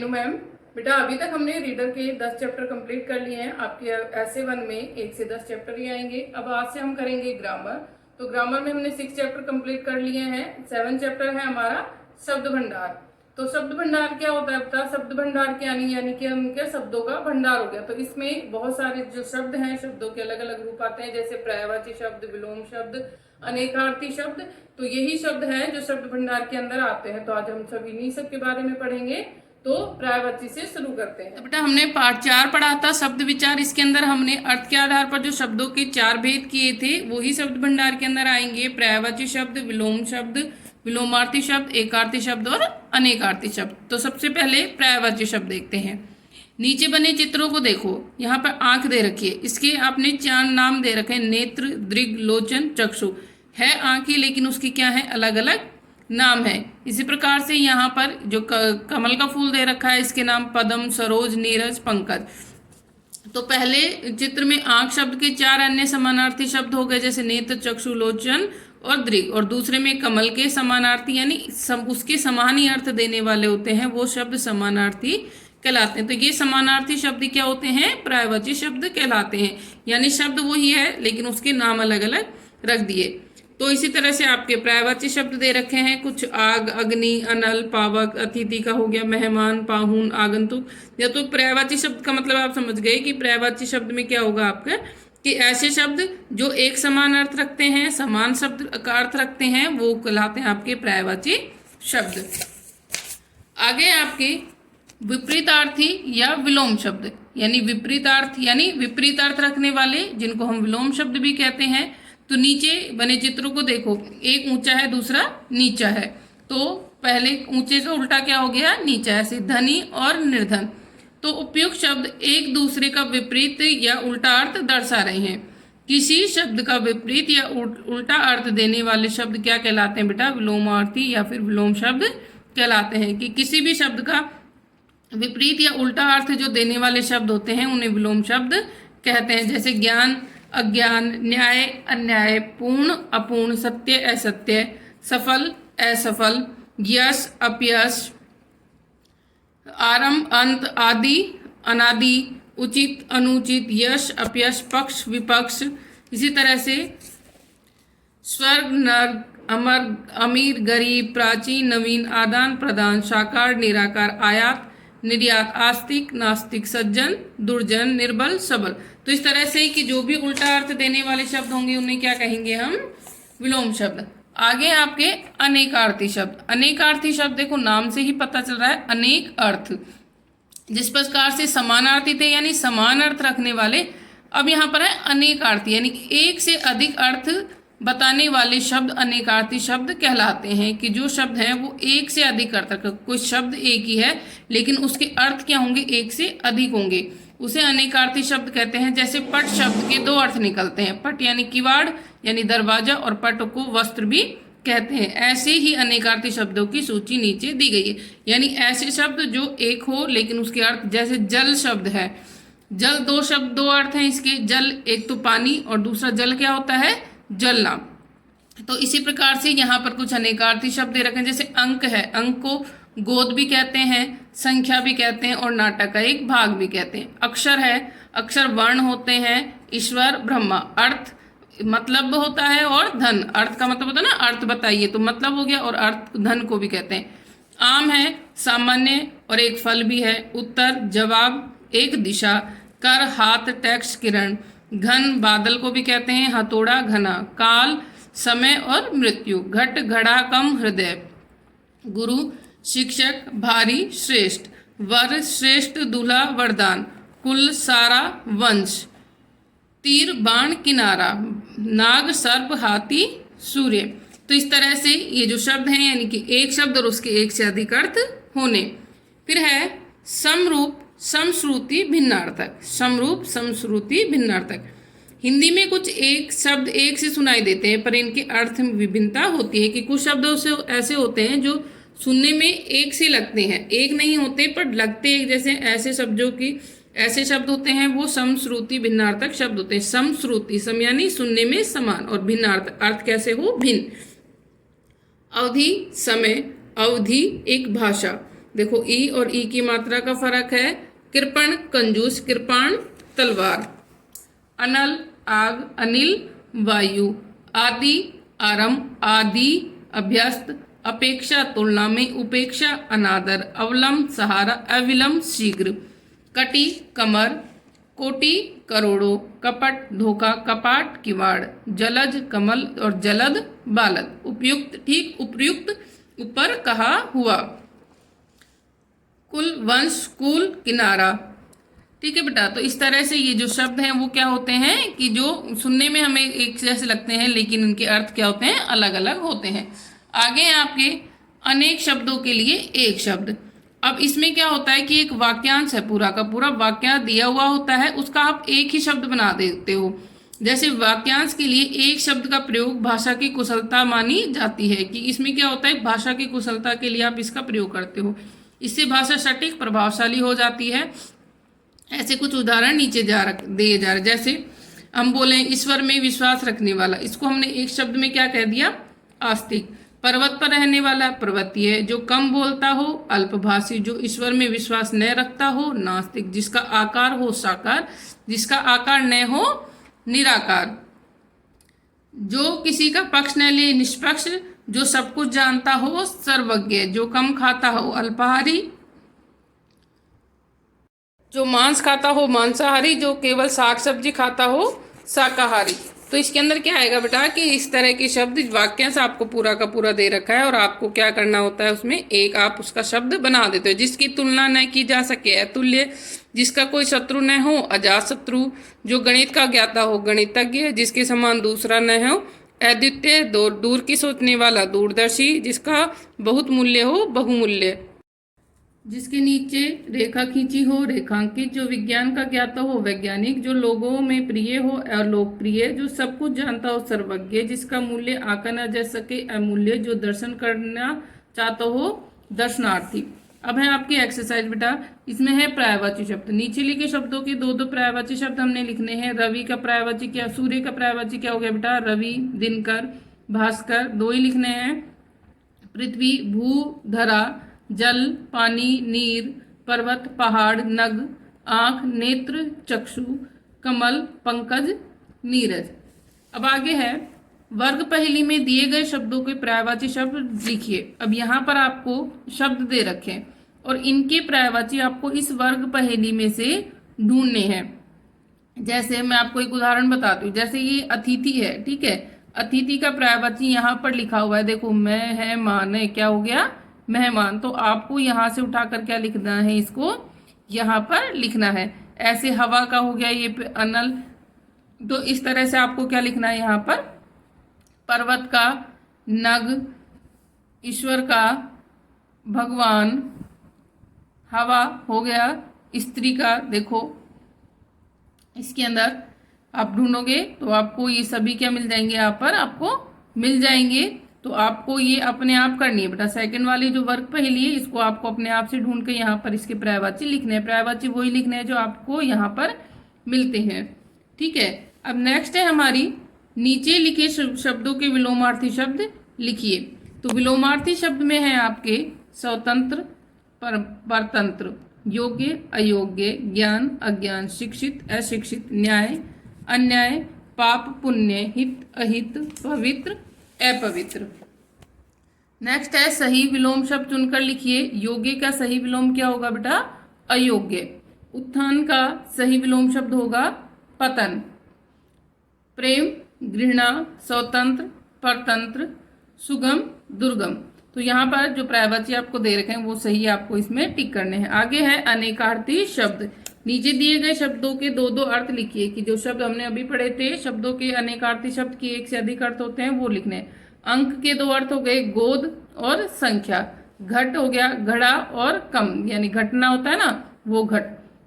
Meenu ma'am. बेटा अभी तक हमने रीडर के 10 चैप्टर कंप्लीट कर लिए हैं। आपके ऐसे 1 में 1 से 10 चैप्टर ही आएंगे। अब आज से हम करेंगे ग्रामर। तो ग्रामर में हमने 6 चैप्टर कंप्लीट कर लिए हैं। 7 चैप्टर है हमारा शब्द भंडार। तो शब्द भंडार क्या होता है बेटा? शब्द भंडार के यानी कि उनके शब्दों का भंडार हो गया। तो इसमें बहुत सारे जो शब्द हैं, शब्दों के अलग अलग रूप आते हैं, जैसे पर्यायवाची शब्द, विलोम शब्द, अनेकार्थी शब्द। तो यही शब्द हैं जो शब्द भंडार के अंदर आते हैं। तो आज हम सब इन्हीं सब के बारे में पढ़ेंगे। तो पर्यायवाची से शुरू करते हैं। तो बेटा हमने पार्ट 4 पढ़ा था, शब्द विचार। इसके अंदर हमने अर्थ के आधार पर जो शब्दों के 4 भेद किए थे वही शब्द भंडार के अंदर आएंगे। पर्यायवाची शब्द, विलोम शब्द, विलोमार्थी शब्द, एकार्थी शब्द और अनेकार्थी शब्द। तो सबसे पहले पर्यायवाची शब्द देखते हैं। नीचे बने चित्रों को देखो, यहाँ पर आंख दे रखी है, इसके आपने 4 नाम दे रखे हैं, नेत्र, दृग, लोचन, चक्षु। है आंखें, लेकिन उसकी क्या है, अलग अलग नाम है। इसी प्रकार से यहाँ पर जो कमल का फूल दे रखा है, इसके नाम पद्म, सरोज, नीरज, पंकज। तो पहले चित्र में आंख शब्द के 4 अन्य समानार्थी शब्द हो गए, जैसे नेत्र, चक्षु, लोचन और दृग। और दूसरे में कमल के समानार्थी यानी उसके समान ही अर्थ देने वाले होते हैं, वो शब्द समानार्थी कहलाते हैं। तो ये समानार्थी शब्द क्या होते हैं? पर्यायवाची शब्द कहलाते हैं। यानी शब्द वही है लेकिन उसके नाम अलग अलग रख दिए। तो इसी तरह से आपके पर्यायवाची शब्द दे रखे हैं कुछ, आग, अग्नि, अनल, पावक, अतिथि का हो गया, मेहमान, पाहुन, आगंतुक। या तो पर्यायवाची शब्द का मतलब आप समझ गए कि पर्यायवाची शब्द में क्या होगा आपका, कि ऐसे शब्द जो एक समान अर्थ रखते हैं, समान शब्द का अर्थ रखते हैं, वो कहलाते हैं आपके पर्यायवाची शब्द। आगे आपके विपरीतार्थी या विलोम शब्द, यानी विपरीतार्थ यानी विपरीत अर्थ रखने वाले, जिनको हम विलोम शब्द भी कहते हैं। तो नीचे बने चित्रों को देखो, एक ऊंचा है, दूसरा नीचा है। तो पहले ऊंचे का उल्टा क्या हो गया, नीचा। ऐसे धनी और निर्धन। तो उपयुक्त शब्द एक दूसरे का विपरीत या उल्टा अर्थ दर्शा रहे हैं। किसी शब्द का विपरीत या उल्टा अर्थ देने वाले शब्द क्या कहलाते हैं बेटा? विलोमार्थी या फिर विलोम शब्द कहलाते हैं। कि किसी भी शब्द का विपरीत या उल्टा अर्थ जो देने वाले शब्द होते हैं उन्हें विलोम शब्द कहते हैं। जैसे ज्ञान, अज्ञान, न्याय, अन्याय, पूर्ण, अपूर्ण, सत्य, असत्य, सफल, असफल, यश, अपयश, आरंभ, अंत, आदि, अनादि, उचित, अनुचित, यश, अपयश, पक्ष, विपक्ष। इसी तरह से स्वर्ग, नर्क, अमर, अमीर, गरीब, प्राचीन, नवीन, आदान प्रदान, साकार, निराकार, आयात, निर्यात, आस्तिक, नास्तिक, सज्जन, दुर्जन, निर्बल, सबल। तो इस तरह से कि जो भी उल्टा अर्थ देने वाले शब्द होंगे उन्हें क्या कहेंगे हम? विलोम शब्द। आगे आपके अनेकार्थी शब्द। अनेकार्थी शब्द देखो नाम से ही पता चल रहा है, अनेक अर्थ। जिस प्रकार से समानार्थी थे यानी समान अर्थ रखने वाले, अब यहाँ पर है अनेकार्थी यानी एक से अधिक अर्थ बताने वाले शब्द अनेकार्थी शब्द कहलाते हैं। कि जो शब्द हैं वो एक से अधिक अर्थ रखते, कोई शब्द एक ही है लेकिन उसके अर्थ क्या होंगे, एक से अधिक होंगे, उसे अनेकार्थी शब्द कहते हैं। जैसे पट शब्द के 2 अर्थ निकलते हैं, पट यानी किवाड़ यानी दरवाजा, और पट को वस्त्र भी कहते हैं। ऐसे ही अनेकार्थी शब्दों की सूची नीचे दी गई है। यानी ऐसे शब्द जो एक हो लेकिन उसके अर्थ, जैसे जल शब्द है, जल 2 शब्द 2 अर्थ हैं इसके। जल एक तो पानी और दूसरा जल क्या होता है, जलना। तो इसी प्रकार से यहाँ पर कुछ अनेकार्थी शब्द दे रखे हैं। जैसे अंक है, अंक को गोद भी कहते हैं, संख्या भी कहते हैं और नाटक का एक भाग भी कहते हैं। अक्षर है, अक्षर वर्ण होते हैं, ईश्वर, ब्रह्मा। अर्थ मतलब होता है और धन, अर्थ का मतलब होता है ना, अर्थ बताइए तो मतलब हो गया, और अर्थ धन को भी कहते हैं। आम है, सामान्य और एक फल भी है। उत्तर, जवाब, एक दिशा। कर, हाथ, टैक्स, किरण। घन बादल को भी कहते हैं, हथौड़ा, घना। काल, समय और मृत्यु। घट, घड़ा, कम, हृदय। गुरु, शिक्षक, भारी, श्रेष्ठ। वर, श्रेष्ठ, दूल्हा, वरदान। कुल, सारा, वंश। तीर, बाण, किनारा। नाग, सर्प, हाथी, सूर्य। तो इस तरह से ये जो शब्द हैं यानी कि एक शब्द और उसके एक से अधिक अर्थ होने। फिर है समरूप, समश्रुति, भिन्नार्थक। समरूप, समश्रुति, भिन्नार्थक। हिंदी में कुछ एक शब्द एक से सुनाई देते हैं पर इनके अर्थ में विभिन्नता होती है। कि कुछ शब्दों से ऐसे होते हैं जो सुनने में एक से लगते हैं, एक नहीं होते पर लगते एक जैसे। ऐसे शब्दों की ऐसे शब्द होते हैं वो समश्रुति भिन्नार्थक शब्द होते हैं। समश्रुति, सम यानी सुनने में समान, और भिन्नार्थक अर्थ कैसे हो, भिन्न। अवधि, समय, अवधि एक भाषा। देखो ई और ई की मात्रा का फर्क है। कृपण कंजूस, कृपाण तलवार। अनल आग, अनिल वायु। आदि आरंभ, आदि अभ्यस्त। अपेक्षा तुलना में, उपेक्षा अनादर। अवलंब सहारा, अविलंब शीघ्र। कटी कमर, कोटि करोड़ों। कपट धोखा, कपाट किवाड़। जलज कमल और जलद बालद। उपयुक्त ठीक, उपयुक्त ऊपर कहा हुआ। कुल वंश, कुल किनारा। ठीक है बेटा, तो इस तरह से ये जो शब्द हैं वो क्या होते हैं कि जो सुनने में हमें एक जैसे लगते हैं लेकिन उनके अर्थ क्या होते हैं, अलग अलग होते हैं। आगे हैं आपके अनेक शब्दों के लिए एक शब्द। अब इसमें क्या होता है कि एक वाक्यांश है, पूरा का पूरा वाक्यांश दिया हुआ होता है, उसका आप एक ही शब्द बना देते हो। जैसे वाक्यांश के लिए एक शब्द का प्रयोग भाषा की कुशलता मानी जाती है, कि इसमें क्या होता है, भाषा की कुशलता के लिए आप इसका प्रयोग करते हो, इससे भाषा सटीक प्रभावशाली हो जाती है। ऐसे कुछ उदाहरण नीचे दिए जा रहे, जैसे हम बोले ईश्वर में विश्वास रखने वाला, इसको हमने एक शब्द में क्या कह दिया, आस्तिक। पर्वत पर रहने वाला पर्वतीय, जो कम बोलता हो अल्पभाषी, जो ईश्वर में विश्वास न रखता हो नास्तिक, जिसका आकार हो साकार, जिसका आकार न हो निराकार, जो किसी का पक्ष न ले निष्पक्ष, जो सब कुछ जानता हो सर्वज्ञ, जो कम खाता हो अल्पाहारी, जो मांस खाता हो मांसाहारी, जो केवल साग सब्जी खाता हो शाकाहारी। तो इसके अंदर क्या आएगा बेटा कि इस तरह के शब्द वाक्यांश आपको पूरा का पूरा दे रखा है और आपको क्या करना होता है, उसमें एक आप उसका शब्द बना देते हो। जिसकी तुलना न की जा सके अतुल्य, जिसका कोई शत्रु न हो अजात शत्रु, जो गणित का ज्ञाता हो गणितज्ञ, जिसके समान दूसरा न हो अद्वितीय, दूर की सोचने वाला दूरदर्शी, जिसका बहुत मूल्य हो बहुमूल्य, जिसके नीचे रेखा खींची हो रेखांकित, जो विज्ञान का ज्ञाता हो वैज्ञानिक, जो लोगों में प्रिय हो अलोकप्रिय, जो सब कुछ जानता हो सर्वज्ञ, जिसका मूल्य आंका न जा सके अमूल्य, जो दर्शन करना चाहता हो दर्शनार्थी। अब है आपकी एक्सरसाइज बेटा, इसमें है पर्यायवाची शब्द। नीचे लिखे शब्दों के दो दो पर्यायवाची शब्द हमने लिखने हैं। रवि का पर्यायवाची क्या, सूर्य का पर्यायवाची क्या हो गया बेटा, रवि, दिनकर, भास्कर, दो ही लिखने हैं। पृथ्वी, भू धरा, जल पानी, नीर, पर्वत पहाड़, नग, आंख, नेत्र, चक्षु, कमल, पंकज, नीरज। अब आगे है वर्ग पहेली में दिए गए शब्दों के पर्यायवाची शब्द लिखिए। अब यहाँ पर आपको शब्द दे रखे और इनके पर्यायवाची आपको इस वर्ग पहेली में से ढूंढने हैं। जैसे मैं आपको एक उदाहरण बताती हूँ, जैसे ये अतिथि है, ठीक है, अतिथि का पर्यायवाची यहाँ पर लिखा हुआ है, देखो मैं है मान है, क्या हो गया मेहमान। तो आपको यहाँ से उठाकर क्या लिखना है, इसको यहाँ पर लिखना है। ऐसे हवा का हो गया ये अनल, तो इस तरह से आपको क्या लिखना है यहाँ पर, पर्वत का, नग, ईश्वर का, भगवान, हवा हो गया स्त्री का। देखो इसके अंदर आप ढूंढोगे तो आपको ये सभी क्या मिल जाएंगे, यहाँ पर आपको मिल जाएंगे। तो आपको ये अपने आप करनी है बेटा। सेकंड वाली जो वर्ग पहेली है इसको आपको अपने आप से ढूंढ के यहाँ पर इसके पर्यायवाची लिखने हैं। पर्यायवाची वही लिखने हैं जो आपको यहाँ पर मिलते हैं, ठीक है। अब नेक्स्ट है हमारी नीचे लिखे शब्दों के विलोमार्थी शब्द लिखिए। तो विलोमार्थी शब्द में है आपके स्वतंत्र, परतंत्र, योग्य, अयोग्य, ज्ञान, अज्ञान, शिक्षित, अशिक्षित, न्याय, अन्याय, पाप, पुण्य, हित, अहित, पवित्र, अपवित्र। नेक्स्ट है सही विलोम शब्द चुनकर लिखिए। योग्य का सही विलोम क्या होगा बेटा, अयोग्य। उत्थान का सही विलोम शब्द होगा पतन। प्रेम, घृणा, स्वतंत्र, परतंत्र, सुगम, दुर्गम। तो यहाँ पर जो पर्यायवाची आपको दे रखे हैं वो सही आपको इसमें टिक करने हैं। आगे है अनेकार्थी शब्द। नीचे दिए गए शब्दों के दो दो अर्थ लिखिए, कि जो शब्द हमने अभी पढ़े थे शब्दों के अनेकार्थी शब्द की एक से अधिक अर्थ होते हैं वो लिखने हैं। अंक के दो अर्थ हो गए गोद और संख्या। घट हो गया घड़ा और कम, यानी घटना होता है ना वो घट।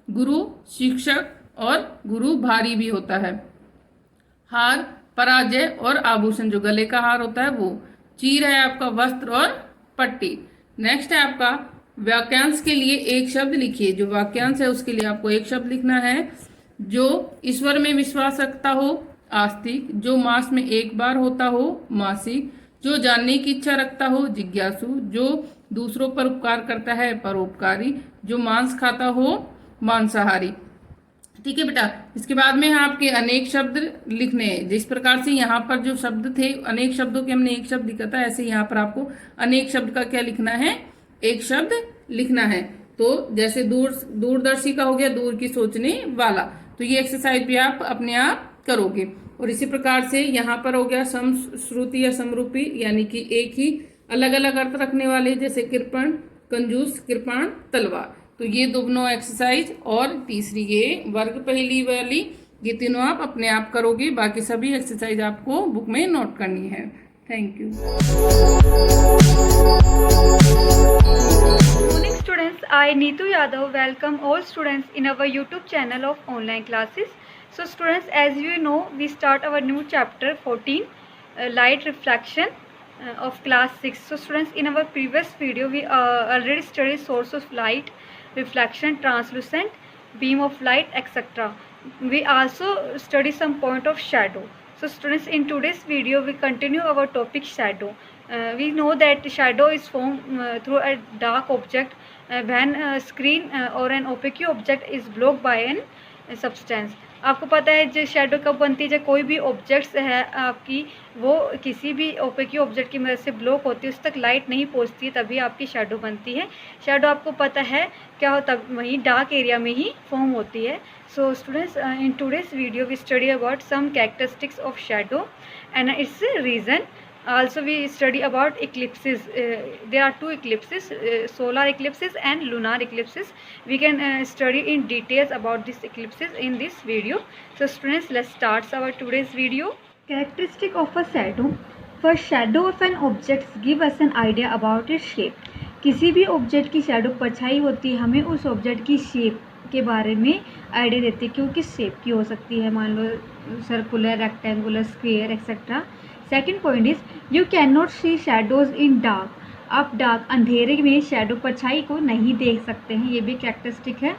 गुरु शिक्षक और गुरु भारी भी होता है। हार पराजय और आभूषण, जो गले का हार होता है वो। चीर है आपका वस्त्र और पट्टी। नेक्स्ट है आपका वाक्यांश के लिए एक शब्द लिखिए। जो वाक्यांश है उसके लिए आपको एक शब्द लिखना है। जो ईश्वर में विश्वास रखता हो आस्तिक, जो मास में एक बार होता हो मासिक, जो जानने की इच्छा रखता हो जिज्ञासु, जो दूसरों पर उपकार करता है परोपकारी, जो मांस खाता हो मांसाहारी। ठीक है बेटा। इसके बाद में आपके अनेक शब्द लिखने हैं। जिस प्रकार से यहाँ पर जो शब्द थे अनेक शब्दों के हमने एक शब्द लिखा था, ऐसे यहाँ पर आपको अनेक शब्द का क्या लिखना है, एक शब्द लिखना है। तो जैसे दूरदर्शी का हो गया दूर की सोचने वाला, तो ये एक्सरसाइज भी आप अपने आप करोगे। और इसी प्रकार से यहाँ पर हो गया समश्रुति या समरूपी, यानी कि एक ही अलग अलग अर्थ रखने वाले, जैसे कृपण, कंजूस, कृपाण, तलवार। तो ये दोनों एक्सरसाइज और तीसरी ये वर्ग पहली वाली, ये तीनों आप अपने आप करोगे। बाकी सभी एक्सरसाइज आपको बुक में नोट करनी है। Thank you. Morning students, I Neetu Yadav welcome all students in our YouTube channel of online classes. So students, as you know, we start our new chapter 14, light reflection of class 6. So students, in our previous video we already studied source of light, reflection, translucent, beam of light, etc. We also study some point of shadow. So students, in today's video we continue our topic shadow. We know that shadow is formed through a dark object when a screen or an opaque object is blocked by an substance. आपको पता है जो shadow कब बनती है, जब कोई भी ऑब्जेक्ट्स है आपकी वो किसी भी ओपेकी ऑब्जेक्ट की मदद से ब्लॉक होती है, उस तक लाइट नहीं पहुंचती, तभी आपकी शेडो बनती है। शेडो आपको पता है क्या होता है, वहीं डार्क एरिया में ही फॉर्म होती है। So students, in today's video we study about some characteristics of shadow and its reason. Also we study about eclipses. There are two eclipses, solar eclipses and lunar eclipses. We can study in details about these eclipses in this video. So students, let's start our today's video. Characteristic of a shadow. First, shadow of an object give us an idea about its shape. किसी भी object की shadow परछाई होती है, हमें उस object की shape के बारे में आइडिया देती है, क्योंकि शेप की हो सकती है, मान लो circular, rectangular, square etcetera. Second point is you can not see shadows in dark. आप डार्क अंधेरे में शेडो परछाई को नहीं देख सकते हैं, ये भी कैरेक्टरिस्टिक है।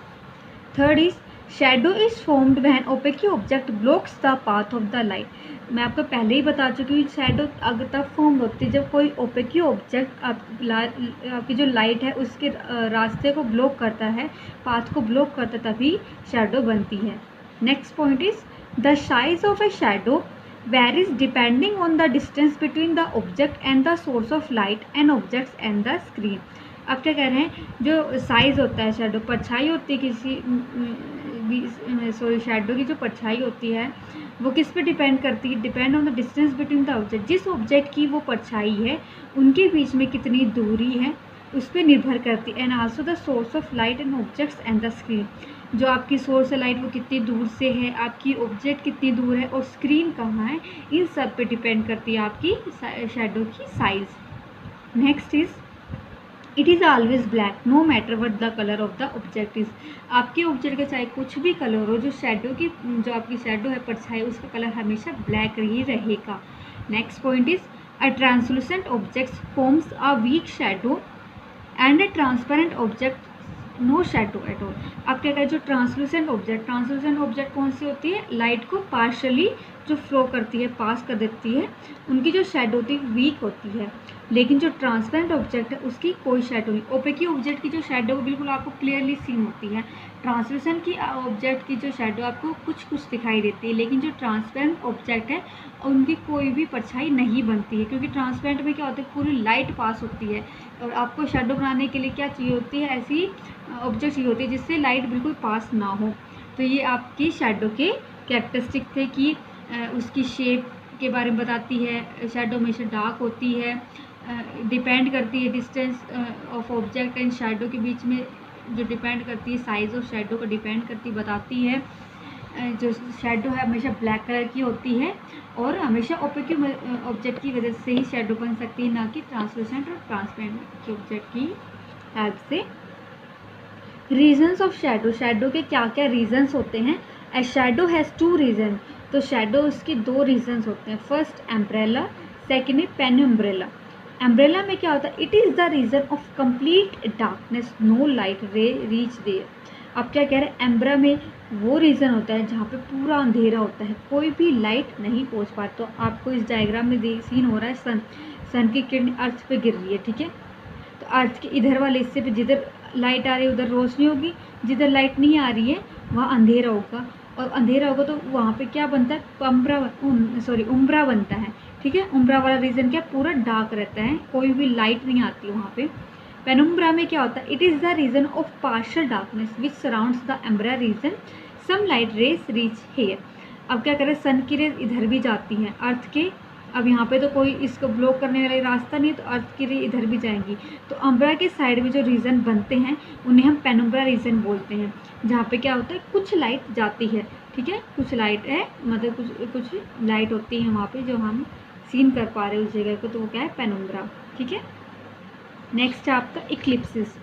Third is shadow is formed when opaque object blocks the path of the light. मैं आपको पहले ही बता चुकी हूँ शेडो अगर तब फॉर्म होती है जब कोई ओपेक ऑब्जेक्ट आपकी जो लाइट है उसके रास्ते को ब्लॉक करता है, पाथ को ब्लॉक करता है, तभी शेडो बनती है। Next point is the size of a shadow varies depending on the distance between the object and the source of light and objects and the screen. अब क्या कह रहे हैं, जो साइज़ होता है शेडो, परछाई होती है किसी शेडो की जो परछाई होती है वो किस पे डिपेंड करती है, depend on the distance between the object. जिस ऑब्जेक्ट की वो परछाई है उनके बीच में कितनी दूरी है उस पर निर्भर करती है। And also the source of light and objects and the screen, जो आपकी सोर्स है लाइट वो कितनी दूर से है, आपकी ऑब्जेक्ट कितनी दूर है और स्क्रीन कहाँ है, इन सब पे डिपेंड करती है आपकी शेडो की size. Next is it is always black no matter what the colour of the object is. आपके ऑब्जेक्ट का चाहे कुछ भी कलर हो, जो शेडो की जो आपकी शेडो है परछाई उसका कलर हमेशा ब्लैक ही रहेगा। Next point is a translucent object forms a weak shadow and a transparent object no shadow at all. आप क्या कहें, जो ट्रांसलूसेंट ऑब्जेक्ट कौन सी होती है, लाइट को पार्शली जो फ्लो करती है, पास कर देती है, उनकी जो शेडो होती है वीक होती है। लेकिन जो ट्रांसपेरेंट ऑब्जेक्ट है उसकी कोई शेडो नहीं। ओपेक ऑब्जेक्ट की जो शेडो बिल्कुल आपको क्लियरली सीन होती है, ट्रांसलूसेंट की ऑब्जेक्ट की जो शेडो आपको कुछ कुछ दिखाई देती है, लेकिन जो ट्रांसपेरेंट ऑब्जेक्ट है उनकी कोई भी परछाई नहीं बनती है, क्योंकि ट्रांसपेरेंट में क्या होता है पूरी लाइट पास होती है और आपको शेडो बनाने के लिए क्या चाहिए होती है, ऐसी ऑब्जेक्ट चाहिए होती है जिससे लाइट बिल्कुल पास ना हो। तो ये आपकी शेडो के कैरेक्टरिस्टिक थे कि उसकी शेप के बारे में बताती है, शेडो हमेशा डार्क होती है, डिपेंड करती है distance of object and shadow के बीच में जो डिपेंड करती है, साइज़ ऑफ शेडो को डिपेंड करती बताती है। जो शेडो है हमेशा ब्लैक कलर की होती है और हमेशा ओपेक ऑब्जेक्ट की वजह से ही शेडो बन सकती है, ना कि ट्रांसलूसेंट और ट्रांसपेरेंट ऑब्जेक्ट की हेल्प से। रीजन्स ऑफ शेडो, शेडो के क्या क्या रीजन्स होते हैं। A shadow has two region, तो शेडो उसके दो रीजन्स होते हैं। First umbra, second penumbra. Umbra में क्या होता है, it is the reason of complete darkness, no light ray reach there. अब क्या कह रहे हैं, एम्ब्रा में वो रीज़न होता है जहाँ पे पूरा अंधेरा होता है, कोई भी लाइट नहीं पहुँच पाती। तो आपको इस डायग्राम में सीन हो रहा है सन की किरण अर्थ पे गिर रही है, ठीक है। तो अर्थ के इधर वाले हिस्से पे जिधर लाइट आ रही है उधर रोशनी होगी, जिधर लाइट नहीं आ रही है वहाँ अंधेरा होगा, और अंधेरा होगा तो वहाँ पे क्या बनता है, उम्ब्रा बनता है, ठीक है। उम्ब्रा वाला रीजन क्या, पूरा डार्क रहता है, कोई भी लाइट नहीं आती वहाँ पे। पेनुम्ब्रा में क्या होता है, it is the reason of partial darkness which surrounds the umbra region, some light rays reach here. अब क्या करें, सन की रेज इधर भी जाती हैं अर्थ के, अब यहाँ पे तो कोई इसको ब्लॉक करने वाला रास्ता नहीं है, तो अर्थ की रे इधर भी जाएंगी, तो अम्ब्रा के साइड में जो रीजन बनते हैं उन्हें हम पेनुम्ब्रा रीजन बोलते हैं, जहाँ पे क्या होता है कुछ लाइट जाती है, ठीक है, कुछ लाइट है, मतलब कुछ लाइट होती है वहाँ पे जो हम सीन कर पा रहे हैं उस जगह को, तो वो क्या है, पेनुम्ब्रा, ठीक है। नेक्स्ट है आपका eclipses.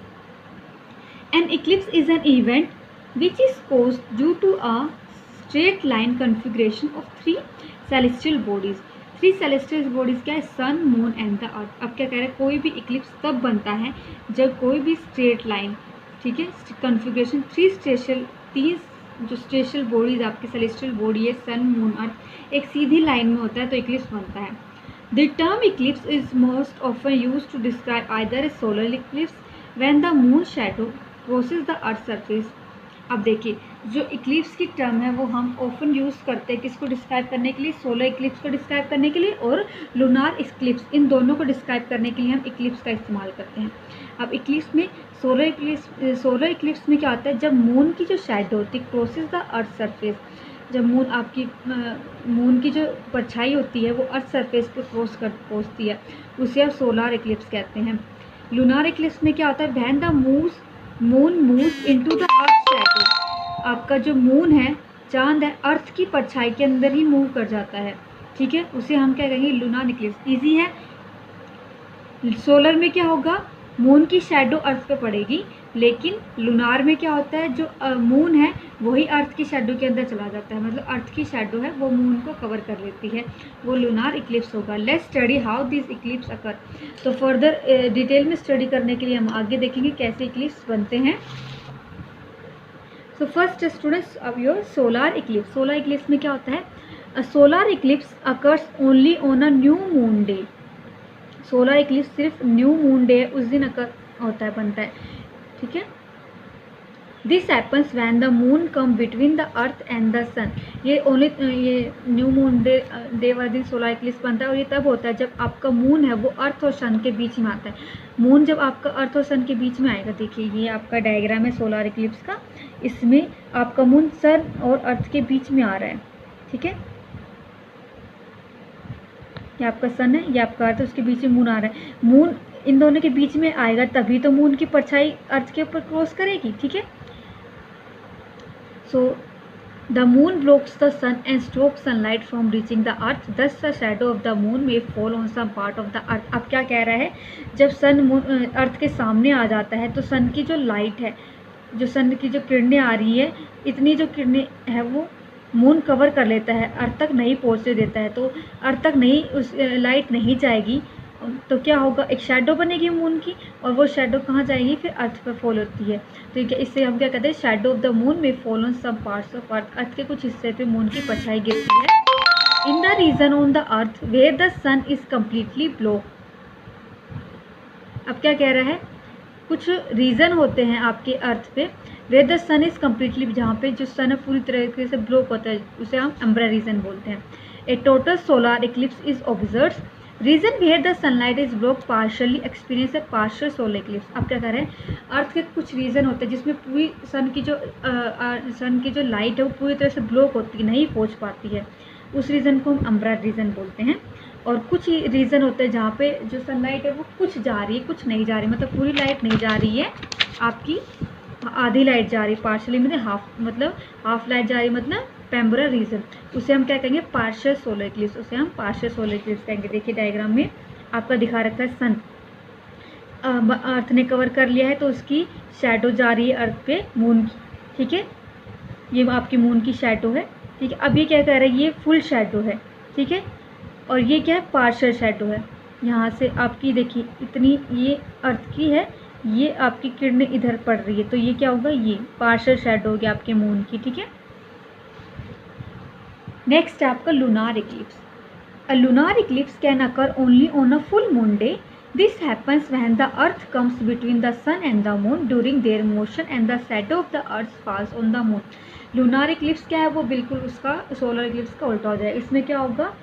An eclipse is an event which is caused due to a straight line configuration of 3 celestial bodies. 3 celestial bodies क्या है, sun, moon and the earth. अब क्या कह रहे हैं, कोई भी इक्लिप्स तब बनता है जब कोई भी स्ट्रेट लाइन, ठीक है, कन्फिग्रेशन 3 जो स्पेशल बॉडीज आपकी सेलेस्टियल बॉडी है, सन, मून, अर्थ, एक सीधी लाइन में होता है तो इक्लिप्स बनता है। The term eclipse is most often used to describe either a solar eclipse when the moon shadow crosses the earth surface. अब देखिए, जो इक्लिप्स की टर्म है वो हम ऑफन यूज़ करते हैं किसको डिस्क्राइब करने के लिए, सोलर इक्लिप्स को डिस्क्राइब करने के लिए, और लूनार इक्लिप्स, इन दोनों को डिस्क्राइब करने के लिए हम इक्लिप्स का इस्तेमाल करते हैं। अब इक्लिप्स में सोलर इक्लिप्स में क्या होता है, जब मून की जो शैडो होती है क्रॉसेस द अर्थ सरफेस, जब मून की जो परछाई होती है वो अर्थ सरफेस पे क्रॉस कर पहुँचती है, उसे आप सोलर इक्लिप्स कहते हैं। लूनार इक्लिप्स में क्या होता है, when the moon moves into the earth shadow, आपका जो मून है, चांद है, अर्थ की परछाई के अंदर ही मूव कर जाता है, ठीक है, उसे हम क्या कहेंगे, लूनार इक्लिप्स। इजी है। सोलर में क्या होगा, मून की शैडो अर्थ पे पड़ेगी, लेकिन लूनार में क्या होता है, जो मून है वही अर्थ की शैडो के अंदर चला जाता है, मतलब अर्थ की शैडो है वो मून को कवर कर लेती है, वो लूनार इक्लिप्स होगा। Let's study how this eclipse occur. तो फर्दर डिटेल में स्टडी करने के लिए हम आगे देखेंगे कैसे इक्लिप्स बनते हैं। सो फर्स्ट स्टूडेंट्स, अब your solar eclipse. Solar eclipse में क्या होता है, a solar eclipse occurs only on a new moon day. Solar eclipse सिर्फ न्यू मून डे उस दिन अकर होता है, बनता है, ठीक है। This happens when the moon come between the earth and the sun. ये न्यू मून डे वाला दिन सोलर इक्लिप्स बनता है, और ये तब होता है जब आपका मून है वो अर्थ और सन के बीच में आता है। मून जब आपका अर्थ और सन के बीच में आएगा, देखिए ये आपका डायग्राम है सोलर इक्लिप्स का, इसमें आपका मून सन और अर्थ के बीच में आ रहा है, ठीक है, ये आपका सन है, ये आपका अर्थ है, उसके बीच में मून आ रहा है। मून इन दोनों के बीच में आएगा तभी तो मून की परछाई अर्थ के ऊपर क्रॉस करेगी, ठीक है। So the moon blocks the sun and stops sunlight from reaching the earth, thus the shadow of the moon may fall on some part of the earth. अब क्या कह रहा है, जब सन अर्थ के सामने आ जाता है तो सन की जो लाइट है, जो सन की जो किरणें आ रही है, इतनी जो किरणें है वो मून कवर कर लेता है, अर्थ तक नहीं पहुंचने देता है, तो अर्थ तक नहीं, उस लाइट नहीं जाएगी, तो क्या होगा, एक शैडो बनेगी मून की, और वो शैडो कहाँ जाएगी, फिर अर्थ पर फॉल होती है। तो इससे हम क्या कहते हैं, shadow of the moon may fall on some parts of earth, earth के कुछ हिस्से पे मून की परछाई गिरती है। In the region on the earth where the sun is completely block. अब क्या कह रहा है, कुछ रीजन होते हैं आपके अर्थ पे, where the sun is completely, जहाँ पे जो सन है पूरी तरीके से ब्लॉक होता है, उसे हम एम्ब्रा रीजन बोलते हैं। A total solar eclipse is observed, region where the sunlight is block partially experience a partial solar eclipse. अब क्या कर रहे हैं, अर्थ के कुछ रीजन होते हैं जिसमें पूरी सन की जो लाइट है वो पूरी तरह से ब्लॉक होती है, नहीं पहुंच पाती है, उस रीजन को हम एम्ब्रा रीजन बोलते हैं। और कुछ रीजन होते हैं जहाँ पे जो सनलाइट है वो कुछ जा रही है, कुछ नहीं जा रही, मतलब पूरी लाइट नहीं जा रही है, आपकी आधी लाइट जा रही, पार्शियली मतलब हाफ लाइट जा रही, मतलब पेम्ब्रा रीजन, उसे हम क्या कहेंगे, पार्शियल सोलर इक्लिप्स, उसे हम पार्शियल सोलर इक्लिप्स कहेंगे। देखिए डायग्राम में आपका दिखा रखा है, सन अर्थ ने कवर कर लिया है तो उसकी शैडो जा रही है अर्थ पे मून की, ठीक है, ये आपकी मून की शैडो है, ठीक है। अब ये क्या कह रहा है, ये फुल शैडो है, ठीक है, और ये क्या है, पार्शियल शैडो है। यहाँ से आपकी देखिए इतनी ये अर्थ की है, ये आपकी किरणें इधर पड़ रही है, तो ये क्या होगा, ये पार्शियल शैडो हो गया आपके मून की, ठीक है। नेक्स्ट है आपका lunar Eclipse. A lunar eclipse can occur only on a full moon day. This happens when the earth comes between the sun and the moon during their motion and the shadow of the earth falls on the moon. Lunar Eclipse क्या है, वो बिल्कुल उसका solar Eclipse का उल्टा हो जाएगा। इसमें क्या होगा,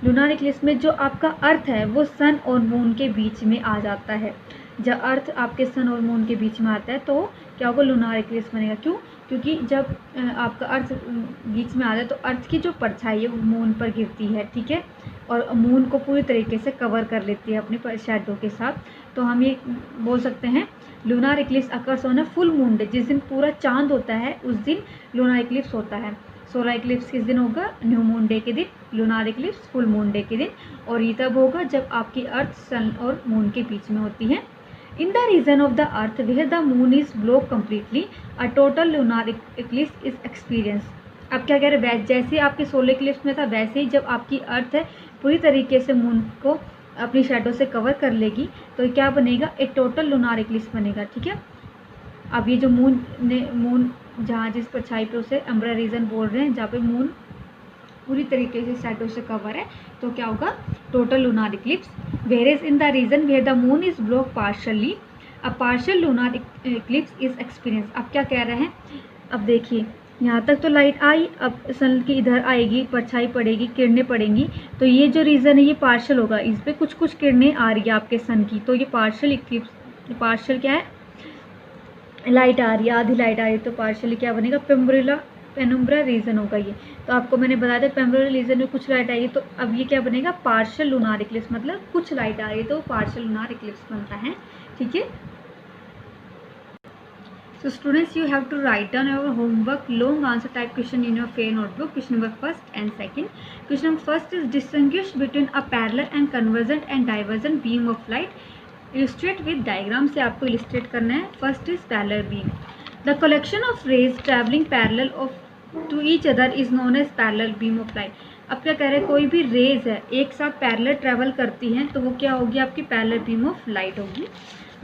लूनार इक्लिप्स में जो आपका अर्थ है वो सन और मून के बीच में आ जाता है। जब अर्थ आपके सन और मून के बीच में आता है तो क्या होगा, लूनार इक्लिप्स बनेगा। क्यों? क्योंकि जब आपका अर्थ बीच में आ जाए तो अर्थ की जो परछाई है वो मून पर गिरती है, ठीक है, और मून को पूरी तरीके से कवर कर लेती है अपने शैडो के साथ। तो हम ये बोल सकते हैं lunar Eclipse occurs on a full moon day. जिस दिन पूरा चांद होता है उस दिन लूनार इक्लिप्स होता है। सोलर इक्लिप्स किस दिन होगा, न्यू मून डे के दिन, lunar Eclipse full moon day के दिन, और ये तब होगा जब आपकी अर्थ सन और मून के बीच में होती है। In the reason of the earth where the moon is block completely a total lunar eclipse is experience. अब क्या कह रहे हैं, जैसे आपके सोलर इक्लिप्स में था वैसे ही जब आपकी अर्थ है पूरी तरीके से मून को अपनी शैडो से कवर कर लेगी तो क्या बनेगा, एक टोटल लूनार इक्लिप्स बनेगा, ठीक है। अब ये जो मून जहाँ जिस परछाई पे उसे अम्ब्रा रीजन बोल रहे हैं, जहाँ पे मून पूरी तरीके से शैडो से कवर है, तो क्या होगा, total lunar eclipse. Whereas in the region where the moon is block partially a partial lunar eclipse is experience. अब क्या कह रहे हैं, अब देखिए यहाँ तक तो लाइट आई, अब सन की इधर आएगी, परछाई पड़ेगी, किरणें पड़ेंगी, तो ये जो रीजन है ये पार्शियल होगा, इस पर कुछ कुछ किरणें आ रही है आपके सन की, तो ये पार्शियल इक्लिप्स, पार्शियल क्या है, लाइट आ रही है, आधी लाइट आ रही है, तो पार्शियली क्या बनेगा, पेनुम्ब्रा रीजन होगा ये। तो आपको मैंने बताया था पेनुम्ब्रा रीजन में कुछ लाइट आएगी, तो अब ये क्या बनेगा, पार्शियल लूनार इक्लिप्स, मतलब कुछ लाइट आ रही है तो पार्शियल लूनार इक्लिप्स बनता है, ठीक है। So students, you have to write down your homework long answer type question in your fair notebook. Question number first and second. Question number first is distinguish between a parallel and convergent and divergent beam of light. Illustrate with diagram से आपको illustrate करना है। First is parallel beam. The collection of rays traveling parallel to each other is known as parallel beam of light. अब क्या कह रहे हैं, कोई भी रेज है एक साथ पैरेलल ट्रेवल करती हैं तो वो क्या होगी, आपकी पैरेलल बीम ऑफ लाइट होगी।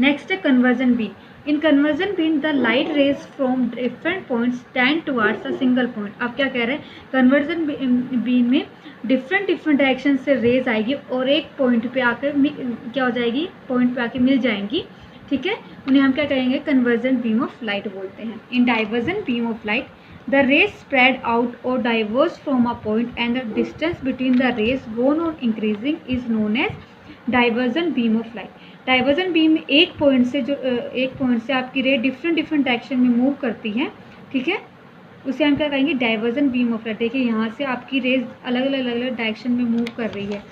नेक्स्ट है conversion beam. In conversion beam the light rays from different points tend towards a single point. अब क्या कह रहे हैं, कन्वर्जन बीम में डिफरेंट डायरेक्शन से रेज आएगी और एक पॉइंट पे आकर क्या हो जाएगी, पॉइंट पे आके मिल जाएंगी, ठीक है, उन्हें हम क्या कहेंगे, कन्वर्जन बीम ऑफ लाइट बोलते हैं। In divergent beam of light the rays spread out or diverge from a point and the distance between the rays gone on increasing is known as divergent beam of light. Diversion beam में एक point से आपकी रे different direction में move करती हैं, ठीक है, उसे हम क्या कहेंगे, डाइवर्जन बीम ऑफ लाइट। देखिए यहाँ से आपकी रेज अलग अलग डायरेक्शन में मूव कर रही है,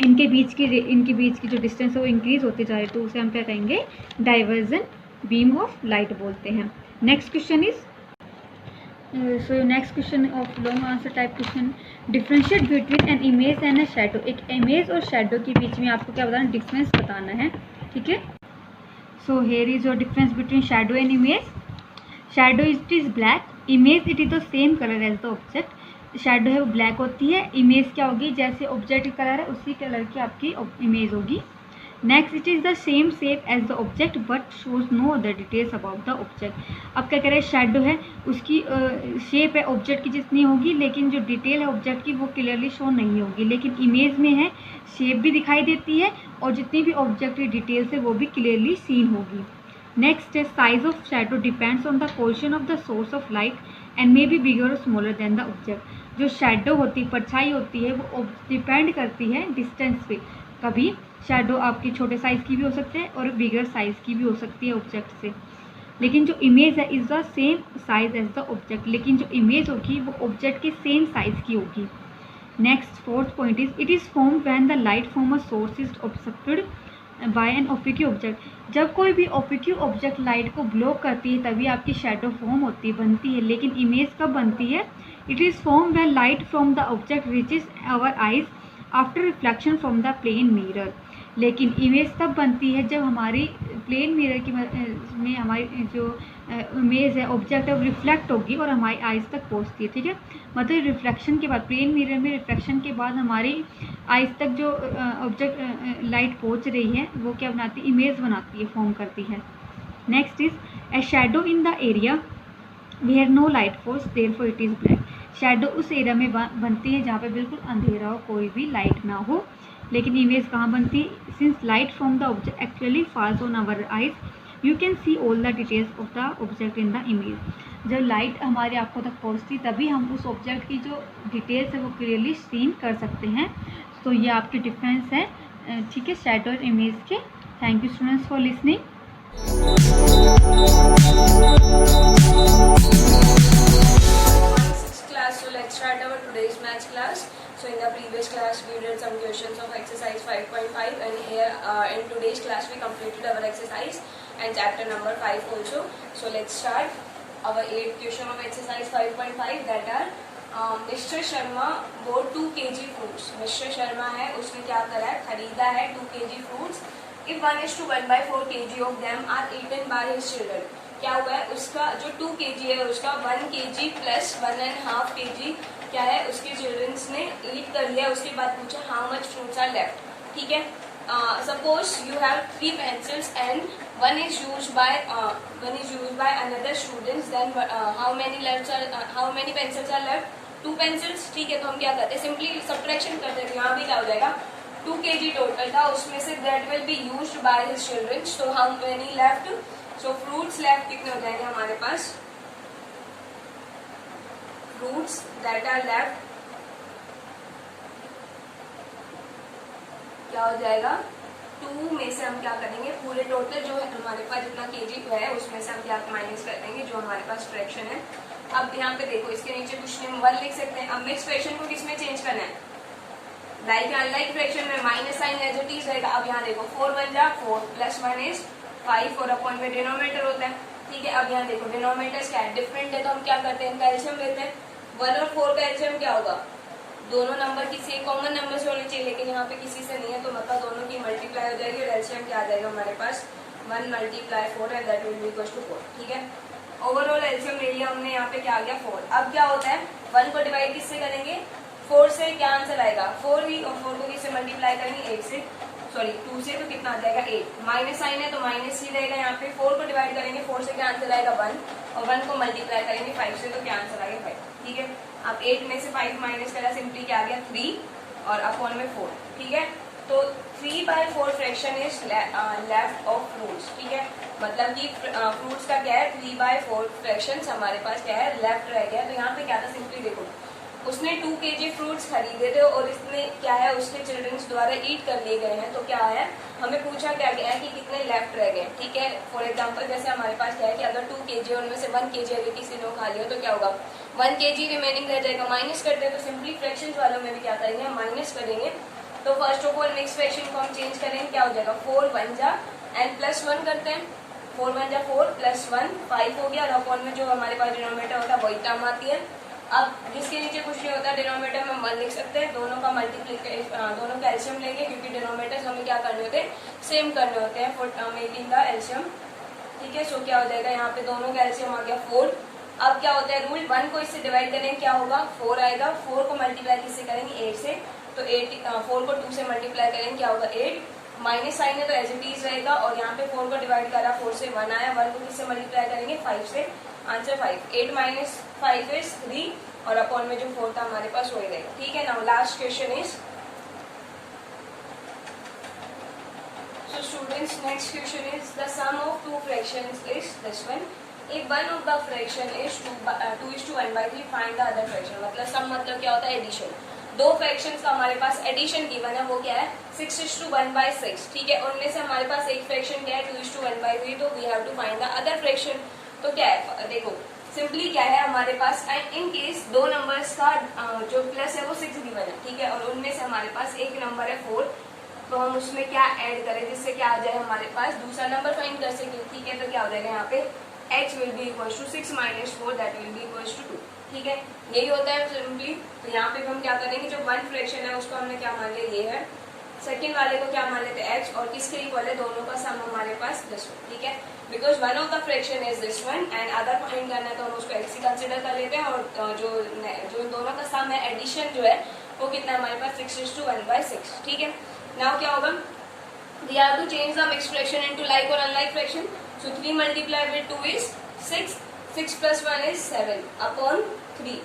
इनके बीच की जो डिस्टेंस है वो इंक्रीज होती जा रही है, तो उसे हम क्या कहेंगे, डाइवर्जन बीम ऑफ लाइट बोलते हैं। Next question is so next question of long answer type question, differentiate between an image and a shadow। एक इमेज और शैडो के बीच में आपको क्या बताना, डिफरेंस बताना है, ठीक है। so here is your difference between shadow and image। shadow it is black, image it is the same color as the object। Shadow है वो ब्लैक होती है, इमेज क्या होगी, जैसे ऑब्जेक्ट कलर है उसी कलर की आपकी इमेज होगी। Next it is the same shape as the object but shows no other details about the object. अब क्या कह रहे हैं, शेडो है उसकी शेप है ऑब्जेक्ट की जितनी होगी, लेकिन जो डिटेल है ऑब्जेक्ट की वो क्लियरली शो नहीं होगी, लेकिन इमेज में है शेप भी दिखाई देती है और जितनी भी ऑब्जेक्ट की डिटेल्स है वो भी क्लियरली सीन होगी। नेक्स्ट है size of shadow depends on the position of the source of light and may be bigger और स्मॉलर देन द ऑब्जेक्ट। जो शेडो होती है, परछाई होती है, वो डिपेंड करती है डिस्टेंस पे। कभी शैडो आपकी छोटे साइज़ की भी हो सकते हैं और बिगर साइज़ की भी हो सकती है ऑब्जेक्ट से, लेकिन जो इमेज है is the same size as the object, लेकिन जो इमेज होगी वो ऑब्जेक्ट के सेम साइज़ की होगी। Next fourth point is it is form when the light from a source is obstructed by an opaque object. जब कोई भी ओपिक ऑब्जेक्ट लाइट को ब्लॉक करती है तभी आपकी शैडो फॉर्म बनती है, लेकिन इमेज कब बनती है, it is form when light from the object reaches our eyes after reflection from the plane mirror. लेकिन इमेज तब बनती है जब हमारी प्लेन मिरर की में हमारी जो इमेज है ऑब्जेक्ट है वो रिफ्लेक्ट होगी और हमारी आइज़ तक पहुंचती है, ठीक है। मतलब रिफ्लेक्शन के बाद प्लेन मिरर में रिफ्लेक्शन के बाद हमारी आइज़ तक जो ऑब्जेक्ट लाइट पहुंच रही है वो क्या बनाती है, इमेज बनाती है, फॉर्म करती है। Next is a shadow in the area where no light falls therefore it is black. Shadow उस एरिया में बनती है जहाँ पे बिल्कुल अंधेरा हो, कोई भी लाइट ना हो। लेकिन इमेज कहाँ बनती है? Since light from the object actually falls on our eyes, you can see all the details of the object in the image. जब लाइट हमारी आंखों तक पहुँचती तभी हम उस ऑब्जेक्ट की जो डिटेल्स है वो क्लियरली सीन कर सकते हैं। तो ये आपके डिफरेंस है, ठीक है, शैडो और इमेज के। Thank you students for listening. Class, so let's start our today's maths class. So in the previous class we did some questions of exercise 5.5 and here in today's class we completed our exercise and chapter number 5 also. So let's start our 8th question of exercise 5.5 that are Mr. Sharma bought 2 kg fruits. Mr. Sharma है उसने क्या करा है, खरीदा है 2 kg fruits. If 1:1/4 kg of them are eaten by his children. क्या हुआ है, उसका जो 2 kg है उसका 1 kg प्लस 1.5 kg क्या है उसके चिल्ड्रंस ने ईट कर लिया। उसके बाद पूछा how much fruits are left. ठीक है, suppose you have 3 pencils and one is used by another students, then how many pencils are left? 2 pencils। ठीक है, तो हम क्या करते हैं, सिंपली सब्ट्रैक्शन करते हैं। यहाँ भी क्या हो जाएगा, 2 kg टोटल था, उसमें से that will be used by his children, so how many left? So fruits left कितने हो जाएंगे हमारे पास, fruits that are left क्या हो जाएगा, 2 में से हम क्या करेंगे, पूरे टोटल जो है हमारे पास जितना केजी है उसमें से हम क्या माइनस कर देंगे जो हमारे पास फ्रैक्शन है। अब यहाँ पे देखो इसके नीचे कुछ नहीं 1 लिख सकते हैं। अब मिक्स फ्रैक्शन को किसमें चेंज करना है, लाइक अनलाइक फ्रैक्शन में minus sign as it is रहेगा। अब यहाँ देखो 4 बन जा 4 प्लस 1 इज 5 और अपॉन में डिनोमिनेटर होता है। ठीक है, अब यहाँ देखो डिनोमिनेटर्स क्या है, डिफरेंट है, तो हम क्या करते हैं, एल्सियम लेते हैं। 1 और 4 का एल्सियम क्या होगा, दोनों नंबर किसी एक कॉमन नंबर से होने चाहिए, लेकिन यहाँ पे किसी से नहीं है, तो मतलब दोनों की मल्टीप्लाई हो जाएगी और एल्सियम क्या आ जाएगा हमारे पास 1 × 4 है, that will be equal to 4। ठीक है, ओवरऑल एल्सियम ले लिया हमने, यहाँ पे क्या आ गया 4। अब क्या होता है, 1 को डिवाइड किससे करेंगे, 4 से, क्या आंसर आएगा 4 ही, और 4 को किससे मल्टीप्लाई करेंगे 8 से, सॉरी 2 से, तो कितना आ जाएगा 8। माइनस साइन है तो माइनस ही रहेगा यहाँ पे। 4 को डिवाइड करेंगे 4 से, क्या आंसर आएगा 1, और 1 को मल्टीप्लाई करेंगे 5 से, तो क्या आंसर आएगा 5। ठीक है, अब 8 में से 5 माइनस करा, सिंपली क्या आ गया 3 और अपॉन में 4। ठीक है, तो 3/4 fraction is left of fruits. ठीक है, मतलब कि फ्रूट्स का क्या है, 3/4 फ्रैक्शन हमारे पास क्या है लेफ्ट रह गया। तो यहाँ पे क्या था, सिंपली देखो उसने 2 kg फ्रूट्स खरीदे थे और इसने क्या है उसके चिल्ड्रंस द्वारा ईट कर लिए गए हैं, तो क्या है हमें पूछा क्या गया है कि कितने लेफ्ट रह गए। ठीक है, फॉर एग्जांपल जैसे हमारे पास क्या है कि अगर 2 kg उनमें से 1 kg अगर किसी ने खा लिया तो क्या होगा, 1 kg रिमेनिंग रह जाएगा। माइनस करते हैं तो सिंपली फ्रैक्शन वालों में भी क्या करेंगे, हम माइनस करेंगे। तो first of all mix fraction को हम चेंज करेंगे, क्या हो जाएगा 4 बन जा एंड प्लस 1 करते हैं, 4 बन जा 4 प्लस 1 5 हो गया, और अपॉन में जो हमारे पास डिनोमिनेटर होता है वही टर्म आती है। अब जिसके नीचे कुछ नहीं होता डिनोमिनेटर में 1 लिख सकते हैं, दोनों का मल्टीप्लिकेशन दोनों का एल्सियम लेंगे क्योंकि डिनोमिनेटर्स हमें क्या करने होते हैं, सेम करने होते हैं फॉर मेकिंग द एल्सियम। ठीक है, सो क्या हो जाएगा यहाँ पे दोनों का एल्सियम आ गया 4। अब क्या होता है रूल, 1 को इससे डिवाइड करेंगे क्या होगा 4 आएगा, 4 को मल्टीप्लाई किससे करेंगे 8 से, तो 4 को 2 से मल्टीप्लाई करेंगे क्या होगा 8। माइनस साइन है तो एज इट इज रहेगा, और यहाँ पे 4 को डिवाइड करा 4 से 1 आया, 1 को किससे मल्टीप्लाई करेंगे 5 से, आंसर 5। 8 - 5 इज 3 और अपॉन में जो 4 था हमारे पास वही रहेगा। ठीक है, now last question is, so students next question is the sum of 2 fractions is this one. If one of the fraction is 2:1/3 find the other fraction। मतलब सम मतलब क्या होता है, एडिशन। 2 फ्रैक्शंस का हमारे पास एडिशन गिवन है, वो क्या है 6:1/6। ठीक है, उनमें से हमारे पास एक फ्रैक्शन क्या है 2:1/3, तो we have to find the other fraction. तो क्या है देखो सिंपली क्या है हमारे पास, एंड इन केस 2 नंबर्स का जो प्लस है वो 6 गिवन है। ठीक है, और उनमें से हमारे पास एक नंबर है 4, तो हम उसमें क्या ऐड करें जिससे क्या आ जाए हमारे पास दूसरा नंबर फाइंड कर सके। ठीक है, तो क्या हो जाएगा यहाँ पे x will be equal to 6 - 4 that will be equal to 2। ठीक है, यही होता है सिंपली। तो यहाँ पे हम क्या करेंगे, जो 1 फ्रैक्शन है उसको हमने क्या मान लिया ये है, सेकंड वाले को क्या मान लेते हैं x, और किसके इक्वल है दोनों का सम हमारे पास दिस वन। ठीक है, because one of the fraction is this one and other find करना है तो हम उसको x ही कंसिडर कर लेते हैं, और जो दोनों का सम है एडिशन जो है वो कितना है हमारे पास 6:1/6। ठीक है, नाउ क्या होगा, we have to change the mixed fraction into like or unlike fraction. So 3 multiplied with 2 is 6, 6 plus 1 is 7 upon 3.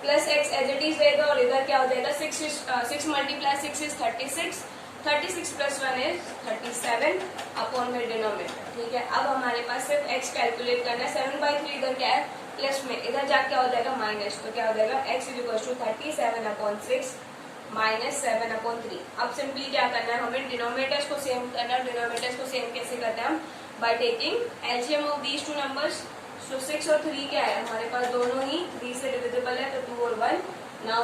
Plus x as it is रहेगा और इधर क्या हो जाएगा 6 multiply 6 is 36, 36 plus 1 is 37 upon में डिनोमिनेटर। ठीक है, अब हमारे पास सिर्फ x कैलकुलेट करना है। 7/3 इधर क्या है प्लस में, इधर जाके क्या हो जाएगा माइनस, तो क्या हो जाएगा x is equal to 37/6 minus 7/3। अब सिंपली क्या करना है, हमें डिनोमिनेटर्स को सेम करना है। डिनोमिनेटर्स को सेम कैसे करते हैं हम, by taking LCM of these two numbers. So 6 और 3 क्या है हमारे पास, दोनों ही 3 से डिविजिबल है, तो 2 और 1। नाउ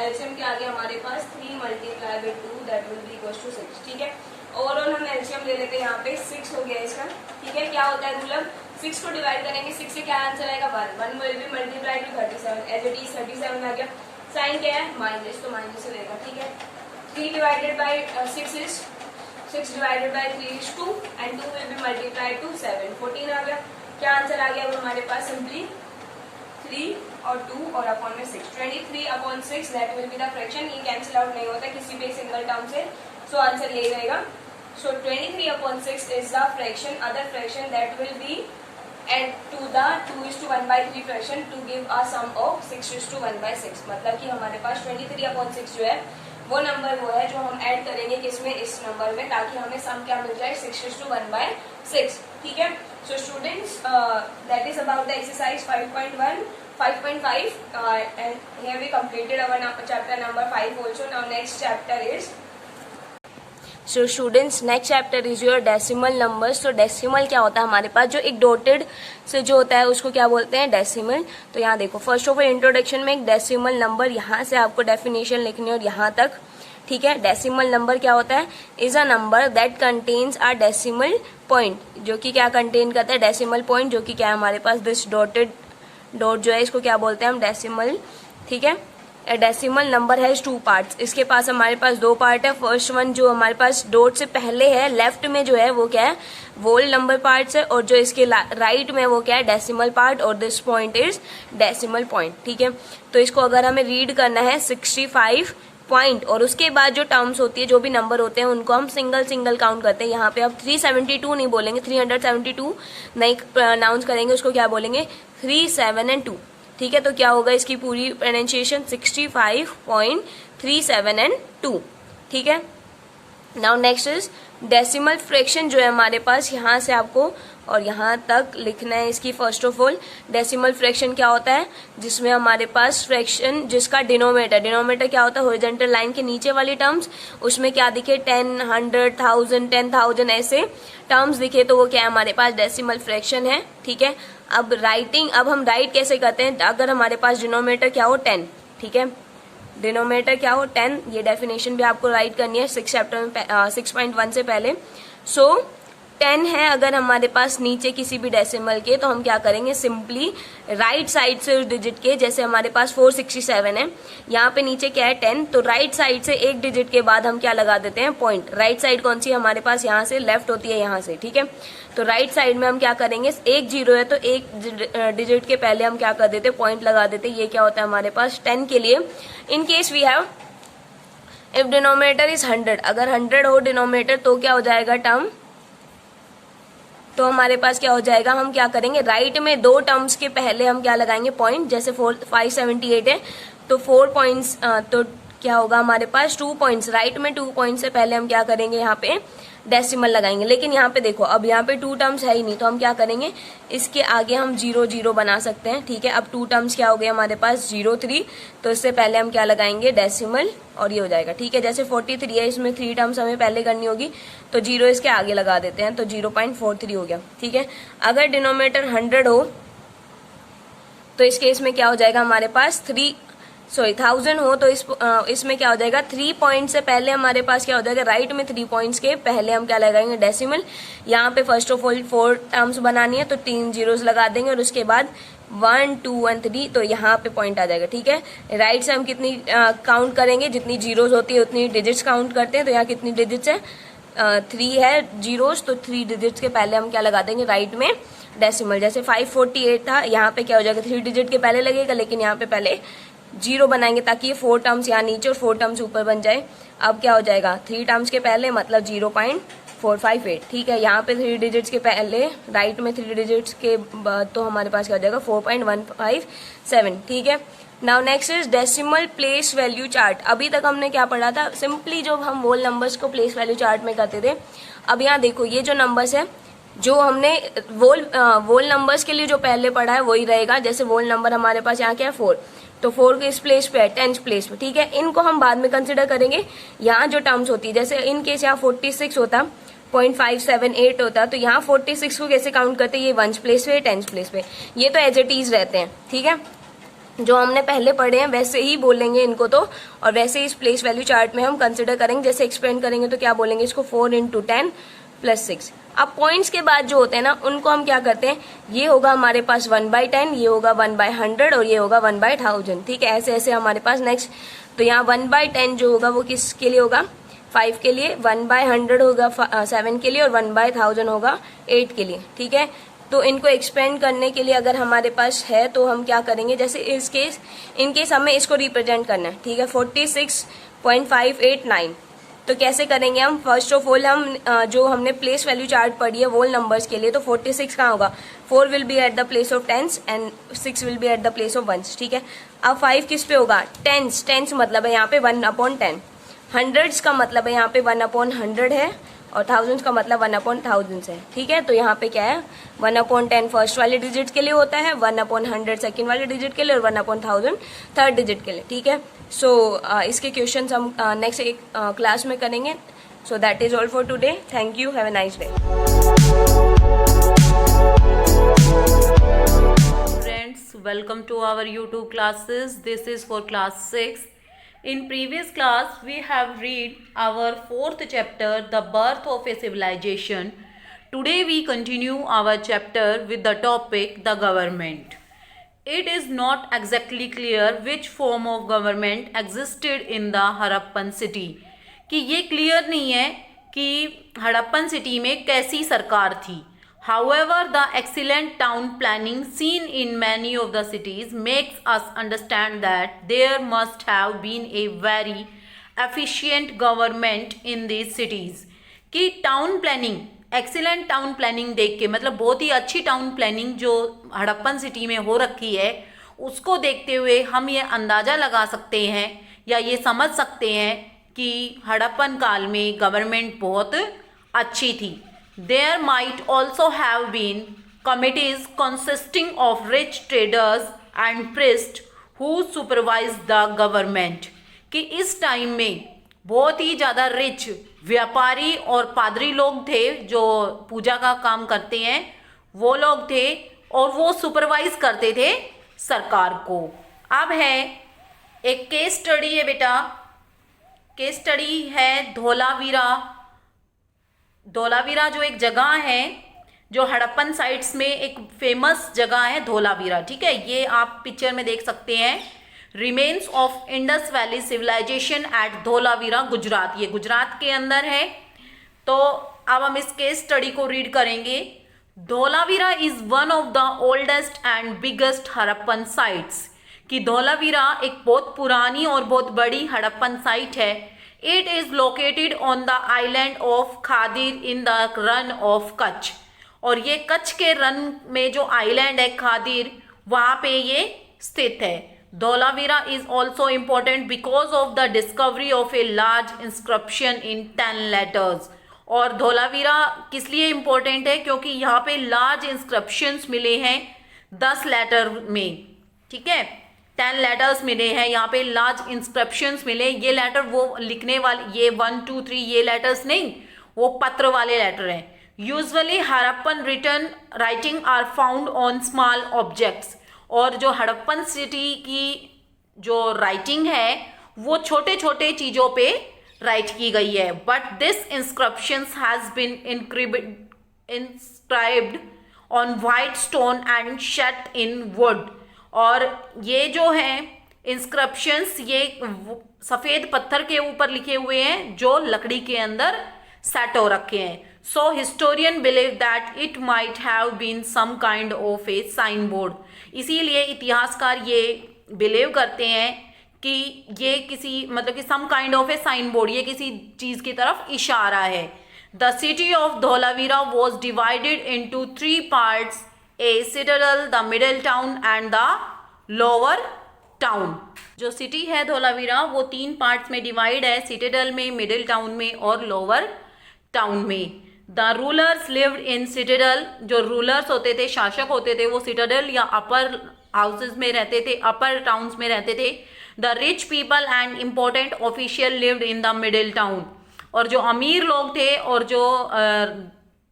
एलसीएम क्या आ गया हमारे पास, 3 multiply by 2 that will be equal to 6। ठीक है, ओवरऑल हम एलसीएम ले लेते हैं, यहाँ पे 6 हो गया इसका। ठीक है, क्या होता है मतलब 6 को डिवाइड करेंगे 6 से क्या आंसर आएगा 1, 1 will be multiply to 37 as it is 37 आ गया। साइन क्या है माइनस, तो माइनस से लेगा। ठीक है, 3 divided by 6 is 6 divided by 3 is 2 and 2 will be multiply to 7, 14 आ गया। क्या आंसर आ गया अब हमारे पास, सिंपली 3 और 2 और अपॉन में 6, 23/6 that will be the fraction. ये कैंसिल आउट नहीं होता किसी भी सिंगल टर्म से, सो आंसर यही रहेगा। So 23/6 is the fraction, other fraction that will be add to the 2:1/3 fraction to give a sum of 6:1/6। मतलब कि हमारे पास 23/6 जो है वो नंबर वो है जो हम ऐड करेंगे किसमें, इस नंबर में, ताकि हमें सम क्या मिल जाए 6:1/6। ठीक है, so students that is about the exercise 5.1 5.5 and here we completed our chapter number 5 also. Now next chapter is, so students next chapter is your decimal numbers. So decimal क्या होता है हमारे पास, जो एक डॉटेड से जो होता है उसको क्या बोलते हैं, डेसिमल। तो यहाँ देखो फर्स्ट ऑफ ऑल इंट्रोडक्शन में एक डेसिमल नंबर, यहाँ से आपको डेफिनेशन लिखनी है और यहाँ तक। ठीक है, डेसिमल नंबर क्या होता है, is a number that contains a decimal point, जो कि क्या कंटेन करता है, डेसिमल पॉइंट, जो कि क्या है हमारे पास दिस डॉटेड डॉट जो है इसको क्या बोलते हैं हम, डेसिमल। ठीक है, डेसिमल नंबर हैज 2 पार्ट्स, इसके पास हमारे पास 2 पार्ट है। फर्स्ट वन जो हमारे पास डॉट से पहले है लेफ्ट में जो है वो क्या है, वोल नंबर पार्ट्स है, और जो इसके राइट में वो क्या है, डेसिमल पार्ट, और this point is decimal point. ठीक है, तो इसको अगर हमें रीड करना है 65 पॉइंट, और उसके बाद जो टर्म्स होती है, जो भी नंबर होते हैं उनको हम सिंगल सिंगल काउंट करते हैं। यहाँ पे अब 372 नहीं बोलेंगे, 372 नहीं प्रोनाउंस करेंगे, उसको क्या बोलेंगे 3, 7 and 2। ठीक है, तो क्या होगा इसकी पूरी प्रोनाउंसिएशन 65.37 and 2। ठीक है, now next is decimal fraction, जो है हमारे पास यहाँ से आपको और यहाँ तक लिखना है इसकी। First of all decimal fraction क्या होता है, जिसमें हमारे पास फ्रैक्शन जिसका डिनोमिनेटर क्या होता है, हॉरिजॉन्टल लाइन के नीचे वाली टर्म्स, उसमें क्या दिखे 10, 100, 1000, 10,000 ऐसे टर्म्स दिखे, तो वो क्या है हमारे पास डेसिमल फ्रैक्शन है। ठीक है, अब हम राइट कैसे करते हैं, अगर हमारे पास डिनोमिनेटर क्या हो 10, ठीक है, डिनोमिनेटर क्या हो 10, ये डेफिनेशन भी आपको राइट करनी है 6 चैप्टर में 6.1 से पहले। सो 10 है अगर हमारे पास नीचे किसी भी डेसिमल के, तो हम क्या करेंगे, सिंपली राइट साइड से उस डिजिट के, जैसे हमारे पास 467 है, यहाँ पे नीचे क्या है 10, तो राइट साइड से एक डिजिट के बाद हम क्या लगा देते हैं, पॉइंट। राइट साइड कौन सी है हमारे पास, यहाँ से, लेफ्ट होती है यहाँ से। ठीक है, तो राइट साइड में हम क्या करेंगे, एक 0 है तो एक डिजिट के पहले हम क्या कर देते, पॉइंट लगा देते। ये क्या होता है हमारे पास 10 के लिए। In case we have if denominator is 100, अगर 100 हो डिनोमिनेटर तो क्या हो जाएगा टर्म, तो हमारे पास क्या हो जाएगा, हम क्या करेंगे, राइट में 2 टर्म्स के पहले हम क्या लगाएंगे, पॉइंट। जैसे 578 है तो 4 पॉइंट्स, तो क्या होगा हमारे पास 2 पॉइंट्स, राइट में 2 पॉइंट से पहले हम क्या करेंगे, यहाँ पे डेसिमल लगाएंगे। लेकिन यहाँ पे देखो अब यहाँ पे 2 टर्म्स है ही नहीं, तो हम क्या करेंगे, इसके आगे हम 0 0 बना सकते हैं। ठीक है, अब 2 टर्म्स क्या हो गए हमारे पास 0 3, तो इससे पहले हम क्या लगाएंगे, डेसिमल, और ये हो जाएगा। ठीक है, जैसे 43 है, इसमें 3 टर्म्स हमें पहले करनी होगी, तो 0 इसके आगे लगा देते हैं, तो 0.43 हो गया। ठीक है, अगर डिनोमिनेटर 100 हो तो इस केस में क्या हो जाएगा हमारे पास 1000 हो, तो इसमें क्या हो जाएगा, 3 पॉइंट से पहले हमारे पास क्या हो जाएगा, राइट में 3 पॉइंट्स के पहले हम क्या लगाएंगे, डेसिमल। यहाँ पे फर्स्ट ऑफ ऑल 4 टर्म्स बनानी है, तो 3 zeros लगा देंगे, और उसके बाद 1 2 1 3, तो यहाँ पे पॉइंट आ जाएगा। ठीक है, राइट से हम कितनी काउंट करेंगे, जितनी जीरोस होती है उतनी डिजिट्स काउंट करते हैं। तो यहाँ कितनी डिजिट्स है, 3 है जीरोस, तो 3 डिजिट्स के पहले हम क्या लगा देंगे, राइट में डेसिमल। जैसे 548 था, यहाँ पे क्या हो जाएगा, 3 डिजिट के पहले लगेगा, लेकिन यहाँ पे पहले 0 बनाएंगे, ताकि ये 4 टर्म्स यहाँ नीचे और 4 टर्म्स ऊपर बन जाए। अब क्या हो जाएगा, 3 टर्म्स के पहले मतलब 0.458। ठीक है, यहाँ पे 3 डिजिट्स के पहले, राइट में 3 डिजिट्स के बाद, तो हमारे पास क्या हो जाएगा 4.157। ठीक है, now next is decimal place value chart. अभी तक हमने क्या पढ़ा था, सिंपली जो हम वोल नंबर्स को प्लेस वैल्यू चार्ट में करते थे। अब यहाँ देखो ये जो नंबर्स है, जो हमने वोल नंबर्स के लिए जो पहले पढ़ा है वही रहेगा। जैसे वोल नंबर हमारे पास यहाँ क्या है 4, तो 4 किस प्लेस पे है, 10th प्लेस पे, ठीक है। इनको हम बाद में कंसिडर करेंगे। यहाँ जो टर्म्स होती है, जैसे इन केस यहाँ 46 होता, 0.578 होता, तो यहाँ 46 को कैसे काउंट करते हैं, ये 1st प्लेस पे, 10th प्लेस पे, ये तो एज इट इज रहते हैं, ठीक है। जो हमने पहले पढ़े हैं वैसे ही बोलेंगे इनको तो, और वैसे ही इस प्लेस वैल्यू चार्ट में हम कंसिडर करेंगे। जैसे एक्सपेंड करेंगे तो क्या बोलेंगे इसको, 4 × 10 + 6। अब पॉइंट्स के बाद जो होते हैं ना, उनको हम क्या करते हैं, ये होगा हमारे पास 1/10, ये होगा 1/100 और ये होगा 1/1000, ठीक है। ऐसे ऐसे हमारे पास नेक्स्ट, तो यहाँ 1/10 जो होगा वो किसके लिए होगा, 5 के लिए, 1/100 होगा 7 के लिए, और 1/1000 होगा 8 के लिए, ठीक है। तो इनको एक्सपेंड करने के लिए अगर हमारे पास है तो हम क्या करेंगे, जैसे इन केस हमें इसको रिप्रेजेंट करना है, ठीक है, 46.589। तो कैसे करेंगे हम, फर्स्ट ऑफ ऑल हम जो हमने प्लेस वैल्यू चार्ट पढ़ी है वोल नंबर्स के लिए, तो 46 कहाँ होगा, 4 will be at the place of 10s and 6 will be at the place of 1s, ठीक है। अब 5 किस पे होगा, 10s मतलब है यहाँ पे 1/10, 100s का मतलब है यहाँ पे 1/100 है, और 1000s का मतलब 1/1000 है, ठीक है। तो यहाँ पे क्या है, 1/10 फर्स्ट वाले डिजिट के लिए होता है, 1/100 सेकेंड वाले डिजिट के लिए, और 1/1000 थर्ड डिजिट के लिए, ठीक है। सो इसके क्वेश्चंस हम नेक्स्ट क्लास में करेंगे। So that is all for today. Thank you, have a nice day. Friends, welcome to our YouTube classes. This is for class 6. In previous class, we have read our 4th chapter, The Birth of a Civilization. Today we continue our chapter with the topic, the government. It is not exactly clear which form of government existed in the Harappan city. कि ये clear नहीं है कि Harappan city में कैसी सरकार थी। However, the excellent town planning seen in many of the cities makes us understand that there must have been a very efficient government in these cities. कि town planning, excellent town planning देख के, मतलब बहुत ही अच्छी town planning जो Harappan city में हो रखी है, उसको देखते हुए हम ये अंदाज़ा लगा सकते हैं या ये समझ सकते हैं कि हड़प्पन काल में गवर्नमेंट बहुत अच्छी थी। There might also have been committees consisting of rich traders and priests who supervised the government. कि इस टाइम में बहुत ही ज़्यादा रिच व्यापारी और पादरी लोग थे जो पूजा का काम करते हैं, वो लोग थे, और वो सुपरवाइज करते थे सरकार को। अब है एक केस स्टडी है बेटा, केस स्टडी है धोलावीरा जो एक जगह है, जो हड़प्पन साइट्स में एक फेमस जगह है धोलावीरा, ठीक है। ये आप पिक्चर में देख सकते हैं, remains of Indus valley civilisation at Dholavira, Gujarat. ये गुजरात के अंदर है। तो अब हम इस केस स्टडी को रीड करेंगे। Dholavira is one of the oldest and biggest Harappan sites. कि धोलावीरा एक बहुत पुरानी और बहुत बड़ी हड़प्पन साइट है। It is located on the island of Khadir in the run of Kutch. और ये कच्छ के रन में जो आइलैंड है खादिर, वहाँ पे ये स्थित है। Dholavira is also important because of the discovery of a large inscription in 10 letters. और धोलावीरा किस लिए इम्पोर्टेंट है, क्योंकि यहाँ पे लार्ज इंस्क्रिप्शंस मिले हैं 10 लेटर में, ठीक है। 10 लेटर्स मिले हैं यहाँ पे, लार्ज इंस्क्रिप्शंस मिले। ये लेटर वो लिखने वाले, ये 1 2 3 ये लेटर्स नहीं, वो पत्र वाले लेटर हैं। Usually Harappan written writing are found on small objects. और जो हड़प्पन सिटी की जो राइटिंग है वो छोटे छोटे चीज़ों पे राइट की गई है। But this inscriptions has been inscribed on white stone and set in wood. और ये जो है इंस्क्रिप्शंस, ये सफ़ेद पत्थर के ऊपर लिखे हुए हैं जो लकड़ी के अंदर सेट हो रखे हैं। So historian believe that it might have been some kind of a sign board. इसीलिए इतिहासकार ये बिलीव करते हैं कि ये किसी, मतलब कि some kind of a sign board, ये किसी चीज़ की तरफ इशारा है। The city of Dholavira was divided into 3 parts, a citadel, the middle town and the lower town. जो सिटी है धोलावीरा वो 3 पार्ट्स में डिवाइड है, सिटाडेल में, मिडिल टाउन में और लोअर टाउन में। The rulers lived in Citadel, जो रूलर्स होते थे, शासक होते थे, वो सिटाडेल या अपर हाउसेज में रहते थे, अपर टाउन्स में रहते थे। The rich people and important official lived in the middle town, और जो अमीर लोग थे और जो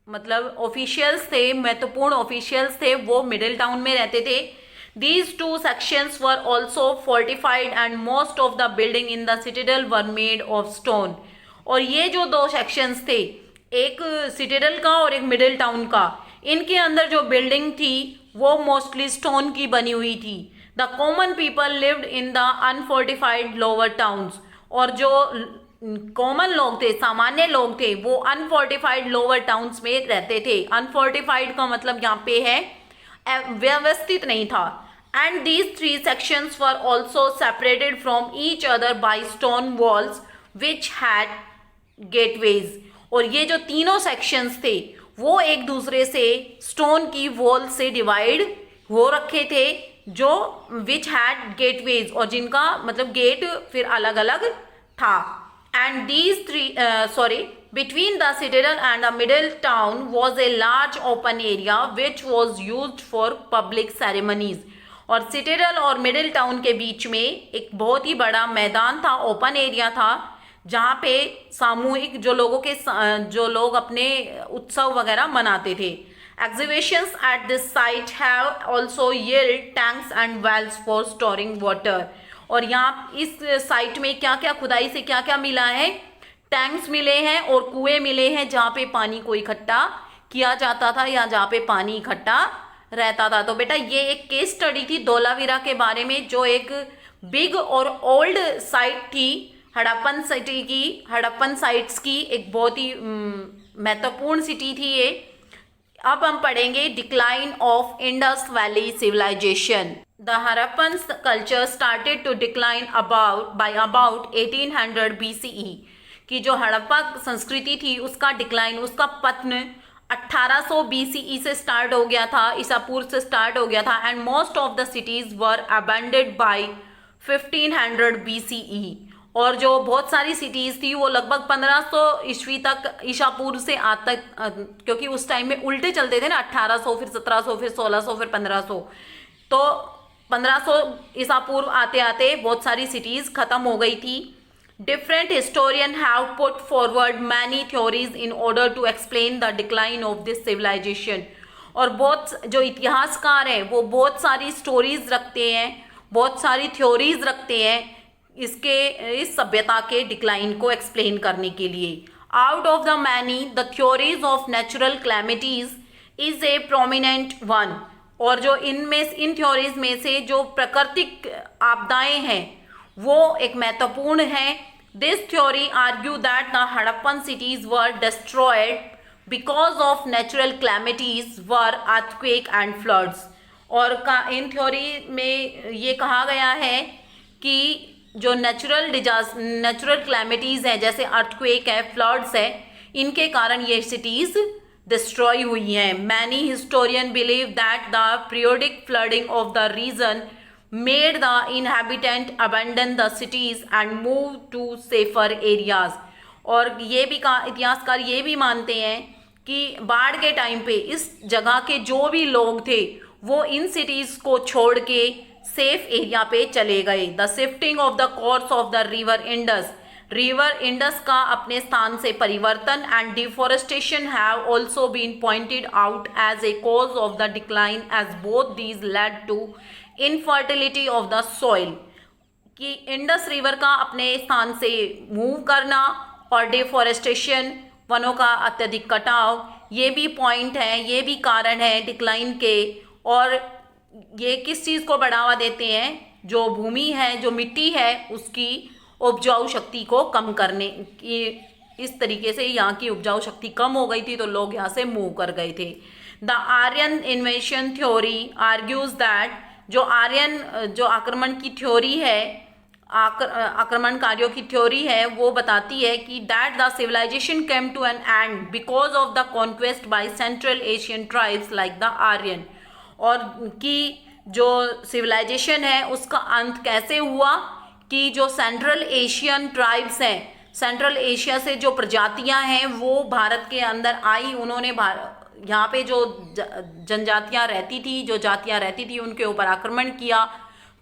मतलब ऑफिशियल्स थे, महत्वपूर्ण ऑफिशियल्स थे, वो मिडिल टाउन में रहते थे। These two sections were also fortified and most of the building in the citadel were made of stone. और ये जो 2 सेक्शंस थे, एक सिटाडेल का और एक मिडिल टाउन का, इनके अंदर जो बिल्डिंग थी वो मोस्टली स्टोन की बनी हुई थी। The common people lived in the unfortified lower towns, और जो कॉमन लोग थे, सामान्य लोग थे, वो अनफोर्टिफाइड लोअर टाउन्स में रहते थे। अनफोर्टिफाइड का मतलब यहाँ पे है व्यवस्थित नहीं था। And these 3 sections were also separated from each other by stone walls which had gateways, और ये जो तीनों सेक्शंस थे वो एक दूसरे से स्टोन की वॉल से डिवाइड हो रखे थे, जो विच हैड गेटवेज, और जिनका मतलब गेट फिर अलग अलग था। And these 3 between the citadel and the middle town was a large open area which was used for public ceremonies, और सिटाडेल और मिडिल टाउन के बीच में एक बहुत ही बड़ा मैदान था, ओपन एरिया था, जहाँ पे सामूहिक जो लोग अपने उत्सव वगैरह मनाते थे। Excavations at this site have also yielded tanks and wells for storing water, और यहाँ इस साइट में क्या क्या खुदाई से क्या क्या मिला है, टैंक्स मिले हैं और कुएं मिले हैं जहाँ पे पानी को इकट्ठा किया जाता था या जहाँ पे पानी इकट्ठा रहता था। तो बेटा ये एक केस स्टडी थी धोलावीरा के बारे में, जो एक बिग और ओल्ड साइट थी हड़प्पन सिटी की, हड़प्पन साइट्स की एक बहुत ही महत्वपूर्ण सिटी थी ये। अब हम पढ़ेंगे decline of Indus valley civilisation. The Harappan culture started to decline by about 1800 BCE, कि जो हड़प्पा संस्कृति थी उसका डिक्लाइन, उसका पतन 1800 BCE से स्टार्ट हो गया था, ईसा पूर्व से स्टार्ट हो गया था। And most of the cities were abandoned by 1500 BCE, और जो बहुत सारी सिटीज थी वो लगभग 1500 ईस्वी तक, ईसा पूर्व से आज तक, क्योंकि उस टाइम में उल्टे चलते थे ना, 1800 फिर 1700 फिर 1600 फिर 1500, तो 1500 ईसा पूर्व आते आते बहुत सारी सिटीज खत्म हो गई थी। Different historians have put forward many theories in order to explain the decline of this civilization, और बहुत जो इतिहासकार हैं वो बहुत सारी स्टोरीज रखते हैं, बहुत सारी थ्योरीज रखते हैं इस सभ्यता के डिक्लाइन को एक्सप्लेन करने के लिए। Out of the many the theories of natural calamities is a prominent one, और जो इन थ्योरीज में से जो प्राकृतिक आपदाएं हैं वो एक महत्वपूर्ण है। This theory argue that the Harappan cities were destroyed because of natural calamities were earthquake and floods, और इन थ्योरी में ये कहा गया है कि जो नेचुरल क्लैमिटीज हैं, जैसे अर्थक्वेक है, फ्लड्स है, इनके कारण ये सिटीज डिस्ट्रॉय हुई हैं। Many historian believe that the periodic flooding of the region made the inhabitant abandon the cities and move to safer areas, और ये भी इतिहासकार ये भी मानते हैं कि बाढ़ के टाइम पे इस जगह के जो भी लोग थे वो इन सिटीज़ को छोड़ के सेफ एरिया पे चले गए। The shifting of the course of the river Indus का अपने स्थान से परिवर्तन and deforestation have also been pointed out as a cause of the decline, as both these led to infertility of the soil, कि Indus river का अपने स्थान से मूव करना और डिफॉरेस्टेशन, वनों का अत्यधिक कटाव, ये भी पॉइंट है, ये भी कारण है डिक्लाइन के। और ये किस चीज़ को बढ़ावा देते हैं, जो भूमि है, जो मिट्टी है, उसकी उपजाऊ शक्ति को कम करने की, इस तरीके से यहाँ की उपजाऊ शक्ति कम हो गई थी तो लोग यहाँ से मूव कर गए थे। The Aryan invasion theory argues that, जो आर्यन जो आक्रमण की थ्योरी है, आक्रमणकारियों की थ्योरी है, वो बताती है कि that the civilization came to an end because of the conquest by Central Asian tribes like the Aryan, और कि जो सिविलाइजेशन है उसका अंत कैसे हुआ, कि जो सेंट्रल एशियन ट्राइब्स हैं, सेंट्रल एशिया से जो प्रजातियां हैं वो भारत के अंदर आई, उन्होंने यहाँ पे जो जनजातियां रहती थी, जो जातियां रहती थी, उनके ऊपर आक्रमण किया,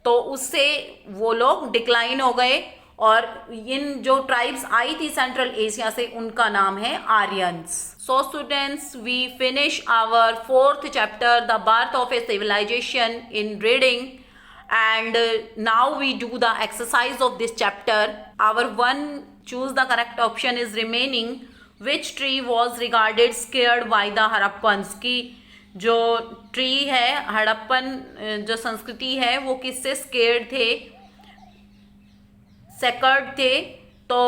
तो उससे वो लोग डिक्लाइन हो गए, और इन जो ट्राइब्स आई थी सेंट्रल एशिया से उनका नाम है Aryans. So students, we finish our 4th chapter the birth of a civilization in reading, and now we do the exercise of this chapter. Our one choose the correct option is remaining. Which tree was regarded scared by the Harappans? की जो tree है, हड़प्पन जो संस्कृति है वो किससे scared थे, sacred थे, तो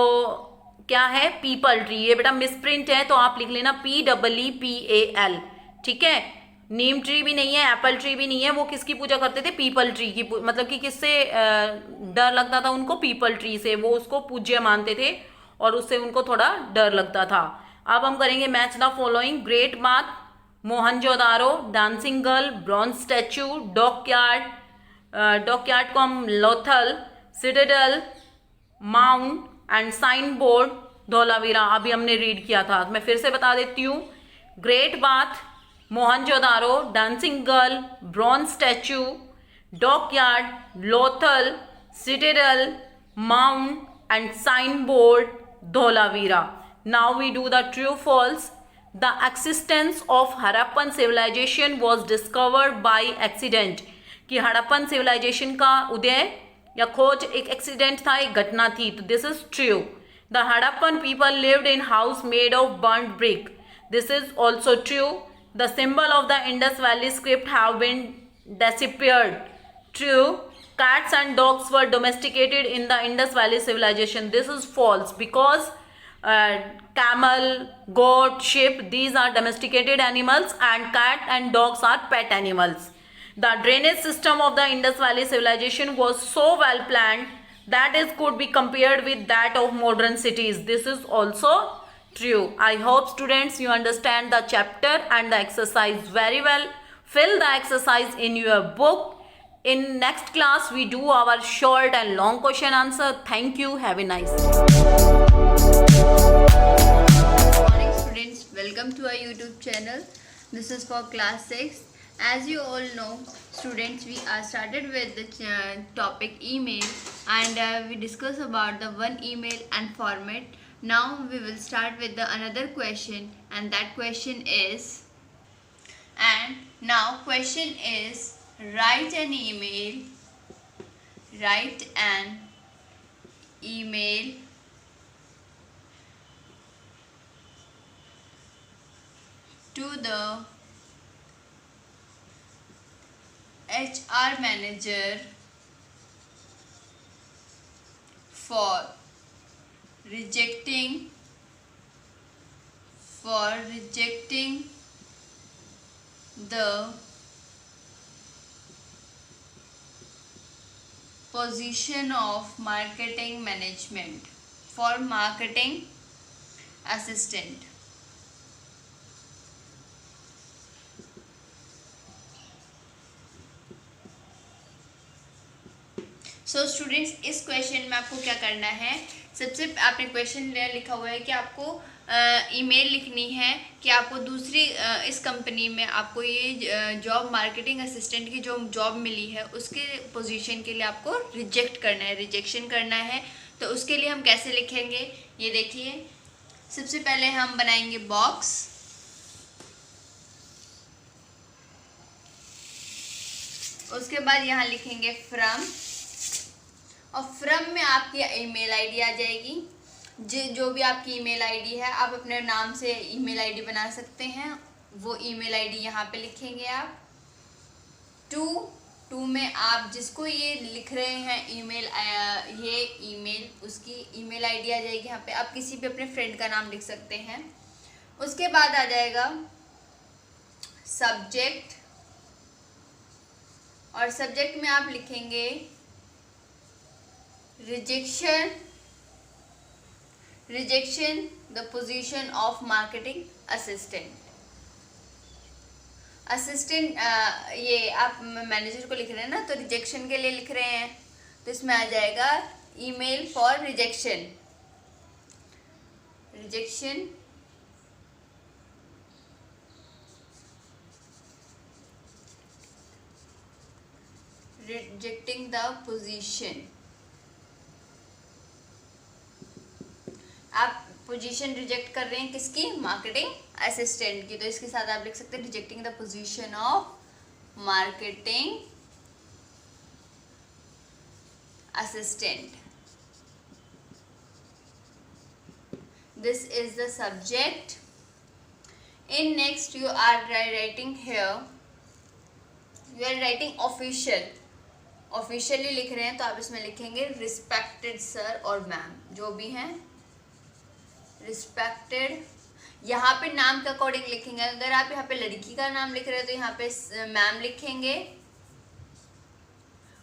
क्या है, पीपल ट्री। ये बेटा मिसप्रिंट है तो आप लिख लेना PEEPAL, ठीक है। नीम ट्री भी नहीं है, एप्पल ट्री भी नहीं है, वो किसकी पूजा करते थे, पीपल ट्री की, मतलब कि किससे डर लगता था उनको, पीपल ट्री से, वो उसको पूज्य मानते थे और उससे उनको थोड़ा डर लगता था। अब हम करेंगे match the following. Great bath, Mohenjodaro, dancing girl, bronze statue, dockyard, dockyard को हम Lothal, citadel, mount and sign board, Dholavira. अभी हमने रीड किया था, मैं फिर से बता देती हूँ। Great bath, Mohenjodaro, dancing girl, bronze statue, dockyard, Lothal, citadel, mount and sign board, Dholavira. Now we do the true false. The existence of Harappan civilization was discovered by accident, कि हड़प्पन सिविलाइजेशन का उदय या खोज एक एक्सीडेंट था, एक घटना थी, तो this is true. The Harappan people lived in house made of burned brick, this is also true. The symbol of the Indus Valley script have been disappeared. True. Cats and dogs were domesticated in the Indus Valley civilization. This is false, because camel, goat, sheep, these are domesticated animals, and cat and dogs are pet animals. The drainage system of the Indus Valley civilization was so well planned that it could be compared with that of modern cities. This is also true. I hope students you understand the chapter and the exercise very well. Fill the exercise in your book. In next class we do our short and long question answer. Thank you. Have a nice day. Good morning students, welcome to our YouTube channel. This is for class 6. As you all know students, we are started with the topic email, and we discuss about the one email and format. Now we will start with the another question, and that question is, write an email to the HR manager for rejecting the position of marketing management for marketing assistant. So students, इस question में आपको क्या करना है, सबसे आपने question लिखा हुआ है कि आपको ईमेल लिखनी है कि आपको दूसरी इस कंपनी में आपको ये जॉब मार्केटिंग असिस्टेंट की जो जॉब मिली है उसके पोजीशन के लिए आपको रिजेक्ट करना है, रिजेक्शन करना है। तो उसके लिए हम कैसे लिखेंगे ये देखिए। सबसे पहले हम बनाएंगे बॉक्स, उसके बाद यहाँ लिखेंगे फ्रॉम, और फ्रॉम में आपकी ईमेल आईडी आ जाएगी। जो भी आपकी ईमेल आईडी है, आप अपने नाम से ईमेल आईडी बना सकते हैं, वो ईमेल आईडी यहाँ पे लिखेंगे आप। टू में आप जिसको ये लिख रहे हैं ईमेल, ये ईमेल उसकी ईमेल आईडी आ जाएगी यहाँ पे। आप किसी भी अपने फ्रेंड का नाम लिख सकते हैं। उसके बाद आ जाएगा सब्जेक्ट, और सब्जेक्ट में आप लिखेंगे rejection the position of marketing assistant. Assistant ये आप मैनेजर को लिख रहे हैं ना, तो रिजेक्शन के लिए लिख रहे हैं, तो इसमें आ जाएगा email for rejection. Rejection rejecting the position. आप पोजीशन रिजेक्ट कर रहे हैं किसकी? मार्केटिंग असिस्टेंट की, तो इसके साथ आप लिख सकते हैं rejecting the position of marketing assistant. This is the subject. In next you are writing here, you are writing official, officially लिख रहे हैं तो आप इसमें लिखेंगे रिस्पेक्टेड सर और मैम, जो भी हैं रिस्पेक्टेड। यहाँ पे नाम के अकॉर्डिंग लिखेंगे, अगर आप यहाँ पे लड़की का नाम लिख रहे हैं तो यहाँ पे मैम लिखेंगे,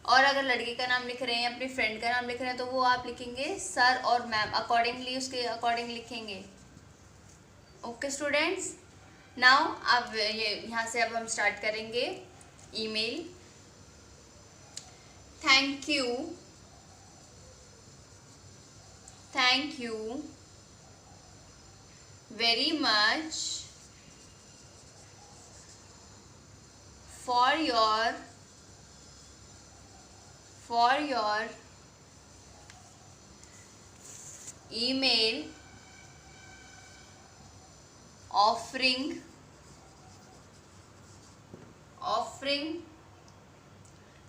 और अगर लड़के का नाम लिख रहे हैं, अपनी फ्रेंड का नाम लिख रहे हैं, तो वो आप लिखेंगे सर और मैम, अकॉर्डिंगली उसके अकॉर्डिंग लिखेंगे। ओके स्टूडेंट्स, नाउ अब ये यहाँ से अब हम स्टार्ट करेंगे email. Thank you very much for your email offering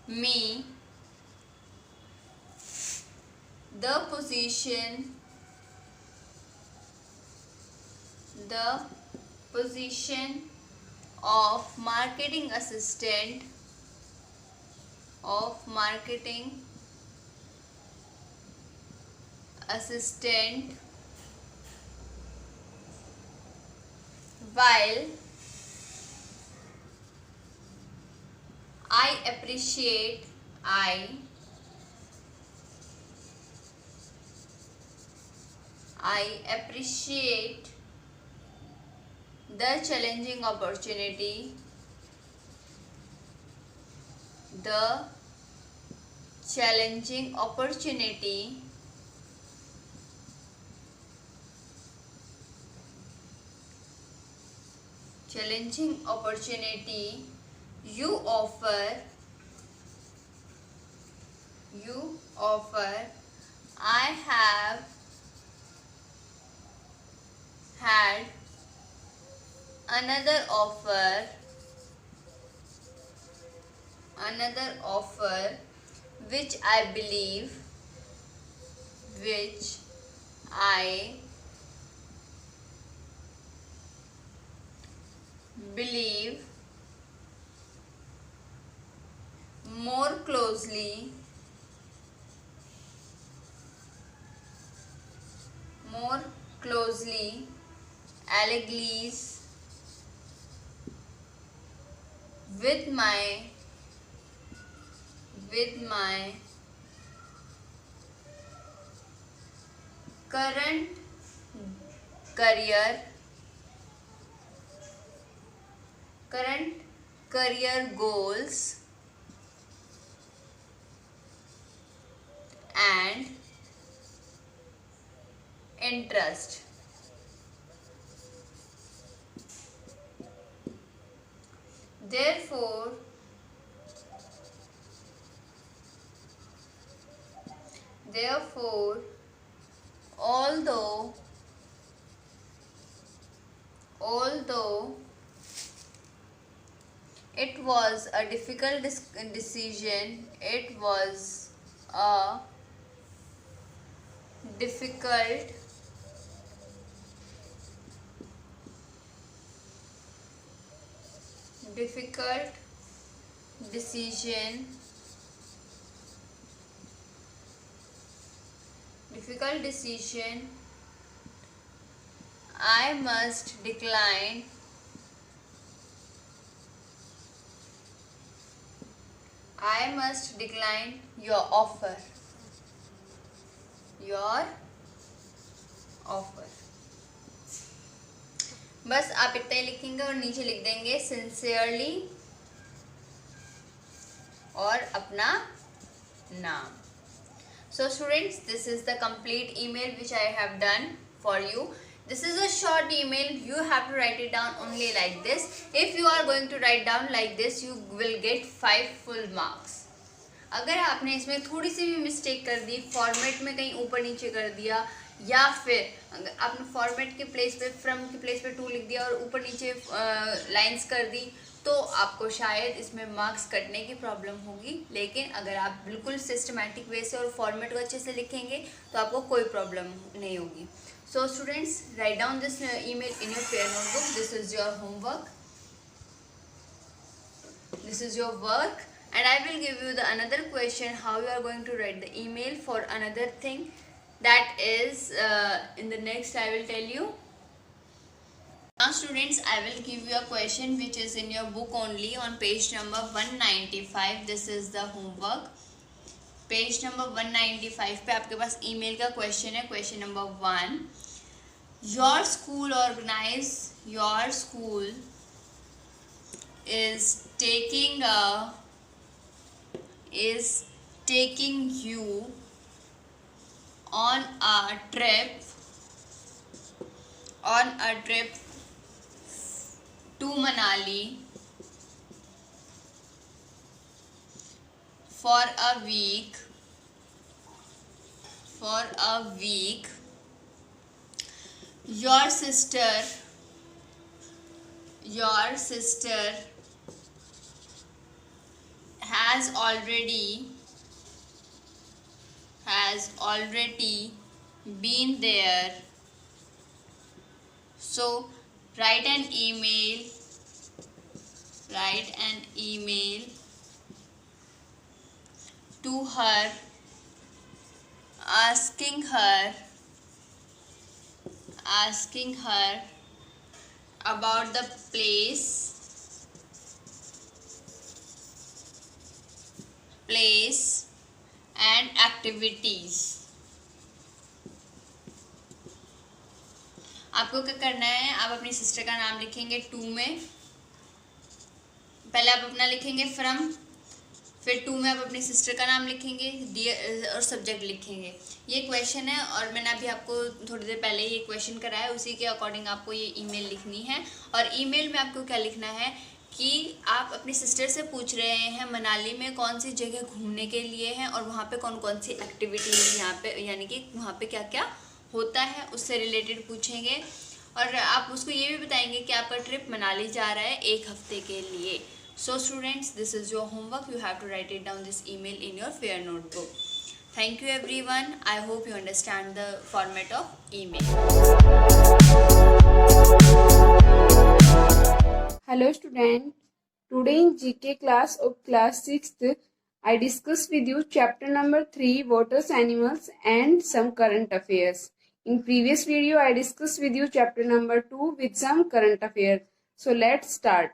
me the position of marketing assistant while I appreciate the challenging opportunity you offer. I have had another offer which I believe more closely allies with my current career goals and interest. Therefore, although it was a difficult decision, difficult decision, I must decline your offer. बस आप इतना ही लिखेंगे और नीचे लिख देंगे sincerely और अपना नाम. So students, this is the complete email which I have done for you. This is a short email. You have to write it down only like this. If you are going to write down like this, you will get 5 full marks. अगर आपने इसमें थोड़ी सी भी mistake कर दी, format में कहीं ऊपर नीचे कर दिया, या फिर आपने फॉर्मेट के प्लेस पे फ्रॉम के प्लेस पे टू लिख दिया और ऊपर नीचे लाइंस कर दी, तो आपको शायद इसमें मार्क्स कटने की प्रॉब्लम होगी. लेकिन अगर आप बिल्कुल सिस्टमैटिक वे से और फॉर्मेट को अच्छे से लिखेंगे तो आपको कोई प्रॉब्लम नहीं होगी. So students, write down this email in your fair notebook. This is your homework, this is your work, and I will give you the another question how you are going to write the email for another thing. That is in the next I will tell you. Now students, I will give you a question which is in your book only on page number 195. This is the homework. Page number 195 पे आपके पास email का question है. Question number 1, your school organise, your school is taking you on a trip to Manali for a week. Your sister has already been there. So write an email to her asking her about the place and activities. आपको क्या करना है, आप अपनी sister का नाम लिखेंगे to में. पहले आप अपना लिखेंगे फ्रॉम, फिर टू में आप अपनी सिस्टर का नाम लिखेंगे, डियर और सब्जेक्ट लिखेंगे. ये क्वेश्चन है और मैंने अभी आपको थोड़ी देर पहले ये क्वेश्चन कराया, उसी के अकॉर्डिंग आपको ये ईमेल लिखनी है. और ईमेल में आपको क्या लिखना है कि आप अपनी सिस्टर से पूछ रहे हैं मनाली में कौन सी जगह घूमने के लिए हैं और वहाँ पे कौन कौन सी एक्टिविटीज़ यहाँ पे, यानी कि वहाँ पे क्या क्या होता है, उससे रिलेटेड पूछेंगे. और आप उसको ये भी बताएंगे कि आपका ट्रिप मनाली जा रहा है 1 हफ्ते के लिए. So students, this is your homework. You have to write it down this email in your fair notebook. Thank you everyone. I hope you understand the format of email. Hello student. Today in GK class of class 6th, I discuss with you chapter number 3, waters, animals and some current affairs. In previous video, I discussed with you chapter number 2 with some current affairs. So let's start.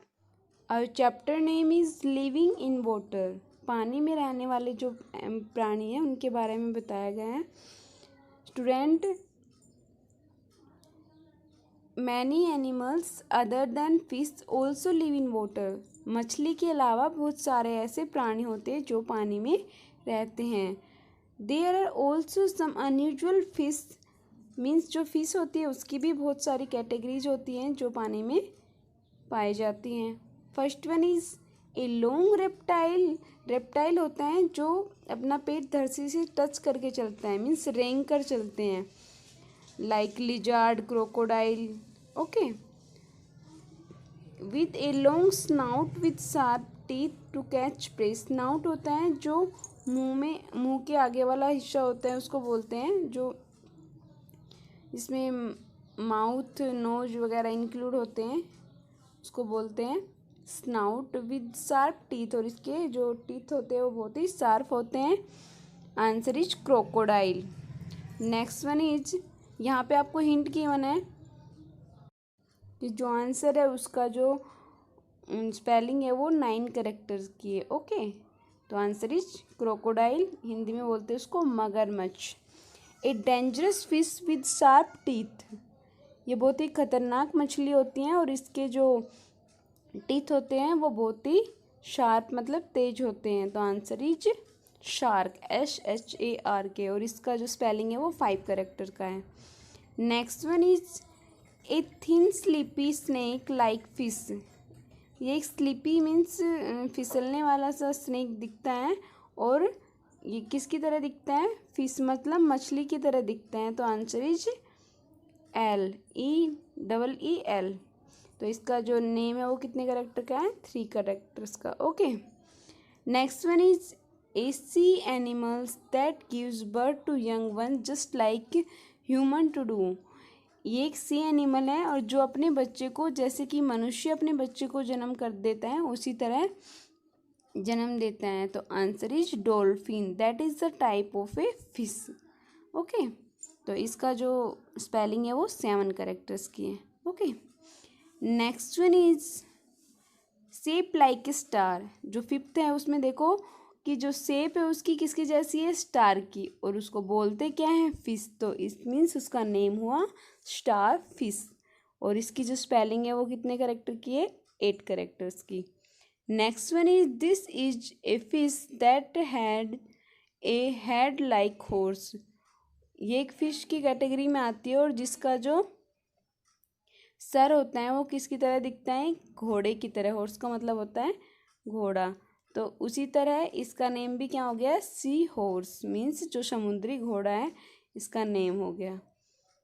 Our chapter name is living in water. पानी में रहने वाले जो प्राणी हैं उनके बारे में बताया गया है. Student, many animals other than fish also live in water. मछली के अलावा बहुत सारे ऐसे प्राणी होते हैं जो पानी में रहते हैं. There are also some unusual fish, means जो फिश होती है उसकी भी बहुत सारी कैटेगरीज होती हैं जो पानी में पाई जाती हैं. First one is a long reptile. Reptile होता है जो अपना पेट धरती से टच करके चलता है, मीन्स रेंग कर चलते हैं, like lizard, crocodile. Okay. With a long snout with sharp teeth to catch prey. Snout होता है जो मुंह के आगे वाला हिस्सा होता है, उसको बोलते हैं, जो जिसमें माउथ, नोज वगैरह इंक्लूड होते हैं, उसको बोलते हैं स्नाउट विद शार्प टीथ. और इसके जो टीथ होते हैं वो बहुत ही शार्प होते हैं. Answer is crocodile. Next one is, यहाँ पे आपको हिंट गिवन है कि जो आंसर है उसका जो स्पेलिंग है वो 9 कैरेक्टर्स की है. ओके, तो आंसर इज क्रोकोडाइल. हिंदी में बोलते हैं उसको मगरमच्छ. A dangerous fish with sharp teeth. ये बहुत ही खतरनाक मछली होती हैं और इसके जो टीथ होते हैं वो बहुत ही शार्प मतलब तेज होते हैं। तो आंसर इज शार्क, SHARK। और इसका जो स्पेलिंग है वो 5 कैरेक्टर का है। Next one is a thin sleepy snake like fish. ये एक स्लीपी मीन्स फिसलने वाला सा स्नेक दिखता है और ये किसकी तरह दिखता है? फिश मतलब मछली की तरह दिखता है। तो आंसर इज LEEL। तो इसका जो नेम है वो कितने कैरेक्टर का है? 3 कैरेक्टर्स का। Okay, next one is a sea animals that gives birth to young one just like human to do. ये एक सी एनिमल है और जो अपने बच्चे को जैसे कि मनुष्य अपने बच्चे को जन्म कर देता है उसी तरह जन्म देता है। तो answer is dolphin, that is the type of a fish. Okay, तो इसका जो स्पेलिंग है वो 7 कैरेक्टर्स की है। Okay, next one is shape like a star. जो 5th है उसमें देखो कि जो शेप है उसकी किसकी जैसी है? स्टार की, और उसको बोलते क्या है? फिश। तो इस मीन्स उसका नेम हुआ स्टार फिश। और इसकी जो स्पेलिंग है वो कितने कैरेक्टर की है? 8 कैरेक्टर्स की। Next one is this is a fish that had a head like horse. ये एक फिश की कैटेगरी में आती है और जिसका जो सर होता है वो किसकी तरह दिखता है? घोड़े की तरह। हॉर्स का मतलब होता है घोड़ा। तो उसी तरह इसका नेम भी क्या हो गया? सी हॉर्स मीन्स जो समुद्री घोड़ा है, इसका नेम हो गया।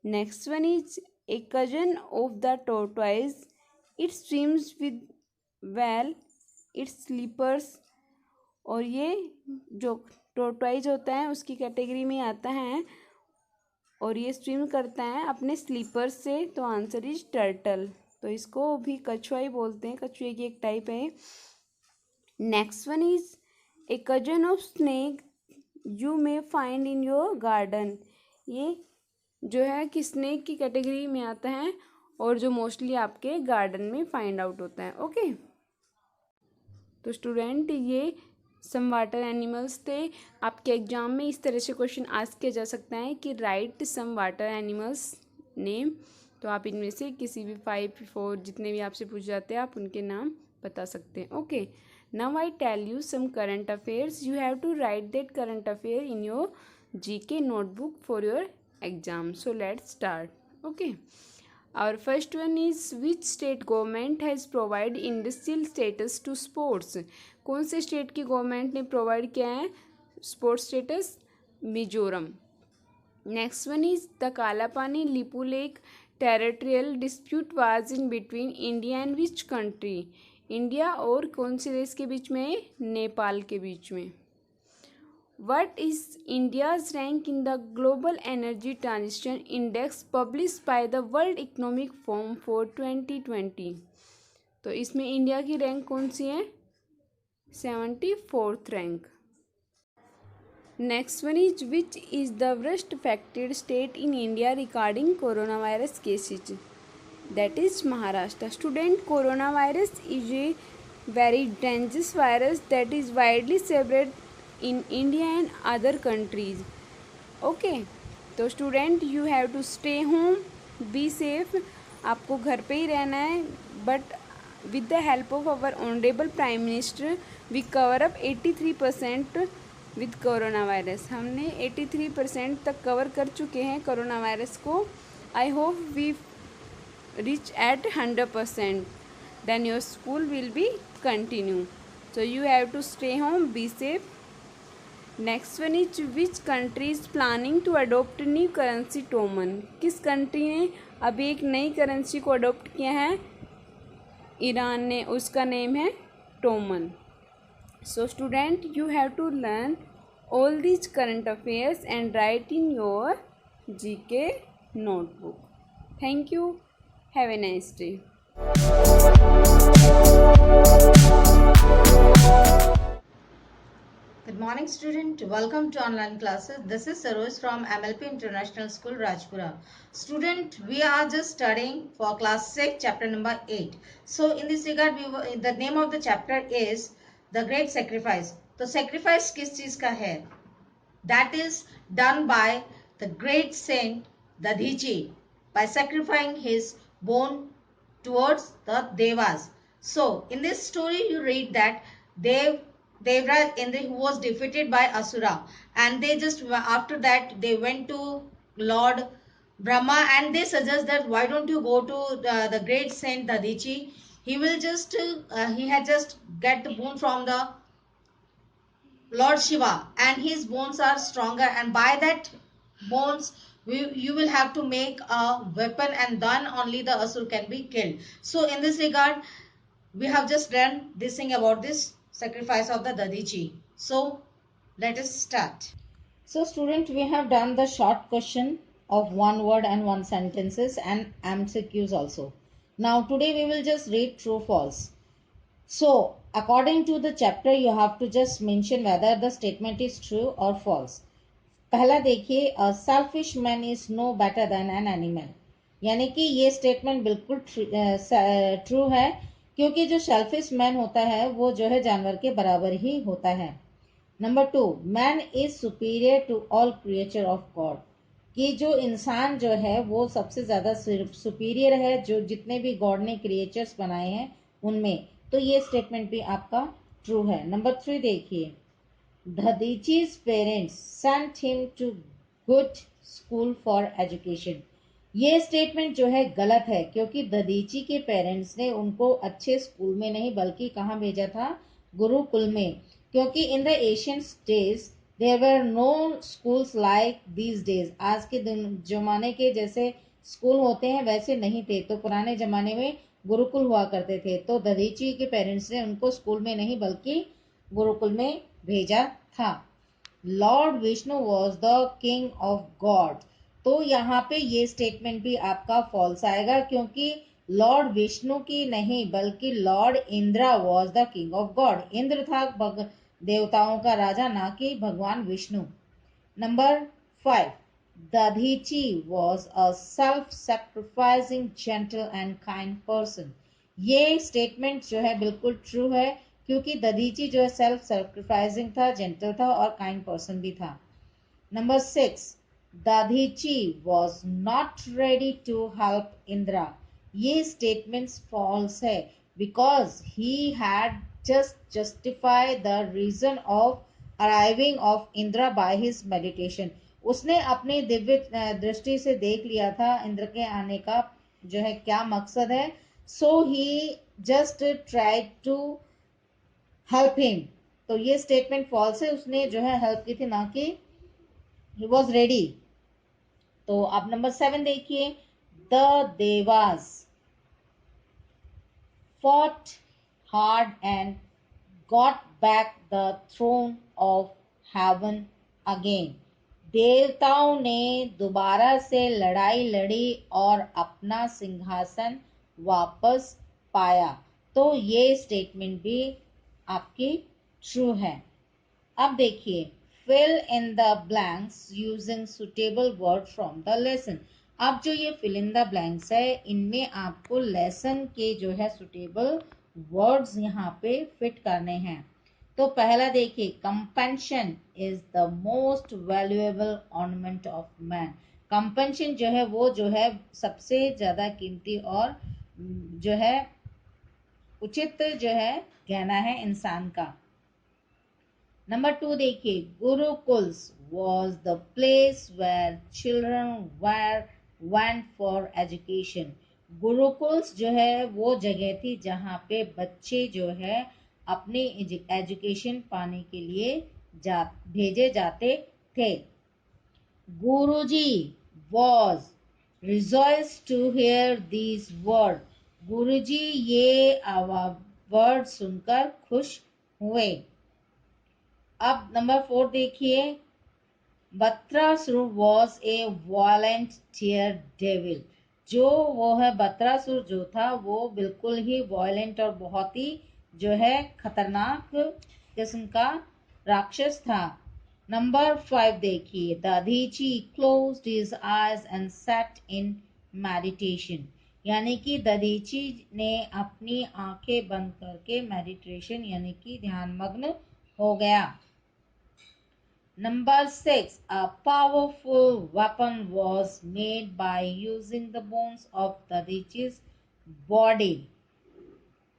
Next one is a cousin of the tortoise, it swims with well its slippers. और ये जो टोर्टोइज होता है उसकी कैटेगरी में आता है और ये स्विम करता है अपने स्लीपर्स से। तो आंसर इज टर्टल। तो इसको भी कछुआ ही बोलते हैं, कछुए की एक टाइप है। Next one is a cousin of snake you may find in your garden. ये जो है कि स्नेक की कैटेगरी में आता है और जो मोस्टली आपके गार्डन में फाइंड आउट होता है। ओके, तो स्टूडेंट ये सम वाटर एनिमल्स थे। आपके एग्जाम में इस तरह से क्वेश्चन आस्क किया जा सकता है कि write some water animals name. तो आप इनमें से किसी भी 5, 4 जितने भी आपसे पूछ जाते हैं आप उनके नाम बता सकते हैं। Okay, now I tell you some current affairs. You have to write that current affair in your GK notebook for your exam. So let's start. Okay, our first one is which state government has provided industrial status to sports। कौन से state की government ने provide किया है sports status? Mizoram. Next one is the Kalapani Lipu lake territorial dispute was in between India and which country. India और कौन से देश के बीच में? नेपाल के बीच में। What is India's rank in the Global Energy Transition Index published by the World Economic Forum for 2020? तो इसमें इंडिया की रैंक कौन सी है? 74th rank. Next one is which is the worst affected state in India regarding corona virus cases? That is Maharashtra. Student, corona virus is a very dangerous virus that is widely separate in India and other countries. Okay, तो student you have to stay home, be safe. आपको घर पे ही रहना है, but with the help of our honourable prime minister we cover up 83% with corona virus. हमने 83% तक cover कर चुके हैं कोरोना वायरस को। I hope we reach at 100%, then your school will be continue. So you have to stay home, be safe. Next one is which country is planning to adopt new currency toman. किस country ने अभी एक नई currency को adopt किया है? Iran ने। उसका नेम है toman. So student you have to learn all these current affairs and write in your GK notebook. Thank you, have a nice day. Good morning student, welcome to online classes. This is Saroj from MLP International School Rajpura. Student, we are just studying for class 6 chapter number 8. So in this regard the name of the chapter is The Great Sacrifice. तो sacrifice किस चीज का है? That is done by the great saint Dadhichi. by sacrificing his bone towards the Devas. So in this story you read that Devraj who was defeated by Asura, and they just after that they went to Lord Brahma and they suggest that why don't you go to the great saint Dadichi. He will just he had just get the boon from the Lord Shiva, and his bones are stronger, and by that bones you will have to make a weapon, and then only the Asur can be killed. So in this regard we have just done this thing about this sacrifice of the Dadichi. So let us start. So student, we have done the short question of one word and one sentences and MCQs also. Now today we will just read true false. So according to the chapter you have to just mention whether the statement is true or false. पहला देखिए, a selfish man is no better than an animal, यानी कि ये statement बिल्कुल true है, क्योंकि जो selfish man होता है वो जो है जानवर के बराबर ही होता है. Number 2, man is superior to all creature of God, कि जो इंसान जो है वो सबसे ज़्यादा सुपीरियर है जो जितने भी गॉड ने क्रिएचर्स बनाए हैं उनमें. तो ये स्टेटमेंट भी आपका ट्रू है. नंबर 3 देखिए, Dadichi's parents sent him to good school for education. ये स्टेटमेंट जो है गलत है, क्योंकि ददीची के पेरेंट्स ने उनको अच्छे स्कूल में नहीं बल्कि कहाँ भेजा था, गुरुकुल में, क्योंकि in the ancient days there were no schools like these days. आज के जमाने के जैसे स्कूल होते हैं वैसे नहीं थे, तो पुराने जमाने में गुरुकुल हुआ करते थे. तो ददीची के पेरेंट्स ने उनको स्कूल में नहीं बल्कि गुरुकुल में भेजा था. Lord Vishnu was the king of God, तो यहाँ पे ये स्टेटमेंट भी आपका फॉल्स आएगा, क्योंकि लॉर्ड विष्णु की नहीं बल्कि Lord Indira was the king of God. Indra था देवताओं का राजा, ना कि भगवान Vishnu. Number 5, Dadhichi was a self sacrificing gentle and kind person. ये स्टेटमेंट जो है बिल्कुल ट्रू है, क्योंकि दधीची जो है सेल्फ सैक्रिफाइसिंग था, जेंटल था और काइंड पर्सन भी था. Number 6, Dadhichi was not ready to help Indira. ये स्टेटमेंट्स फॉल्स है, because he had just justify the reason of arriving of Indira by his meditation. उसने अपनी दिव्य दृष्टि से देख लिया था इंद्र के आने का जो है क्या मकसद है. So he just tried to help him. तो ये स्टेटमेंट फॉल्स है, उसने जो है हेल्प की थी, ना कि ही वॉज रेडी. तो आप नंबर 7 देखिए, the devas fought hard and got back the throne of heaven again. देवताओं ने दोबारा से लड़ाई लड़ी और अपना सिंहासन वापस पाया. तो ये स्टेटमेंट भी आपकी ट्रू है. अब देखिए, fill in the blanks using suitable word from the lesson. अब जो ये फिल इन द ब्लैंक्स है, इनमें आपको लेसन के जो है सुटेबल वर्ड्स यहाँ पे फिट करने हैं. तो पहला देखिए, compassion is the most valuable ornament of man. Compassion जो है वो जो है सबसे ज़्यादा कीमती और जो है उचित जो है गहना है इंसान का. नंबर 2 देखिए, gurukuls was the place where children went for education. Gurukuls जो है वो जगह थी जहाँ पे बच्चे जो है अपनी एजुकेशन पाने के लिए भेजे जाते थे. Guruji was rejoice to hear these word. Guruji ये वर्ड सुनकर खुश हुए. अब नंबर 4 देखिए, Vritrasura was a volunteer devil. जो वो है बत्रासुर जो था वो बिल्कुल ही वॉयलेंट और बहुत ही जो है खतरनाक किस्म का राक्षस था. नंबर 5 देखिए, Dadhichi closed his eyes and sat in meditation. यानी कि दधीची ने अपनी आंखें बंद करके मेडिटेशन यानी कि ध्यान मग्न हो गया. Number 6, a powerful weapon was made by using the bones of Dadichi's body.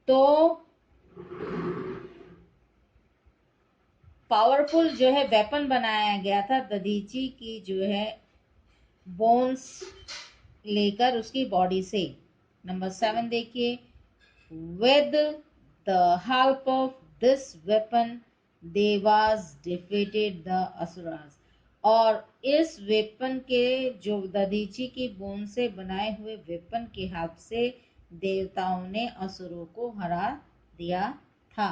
तो पावरफुल जो है वेपन बनाया गया था ददीची की जो है बोन्स लेकर उसकी बॉडी से। नंबर 7 देखिए, with the help of this weapon devas defeated the asuras. और इस वेपन के जो ददीची की बोन से बनाए हुए वेपन की हेल्प से देवताओं ने असुरों को हरा दिया था।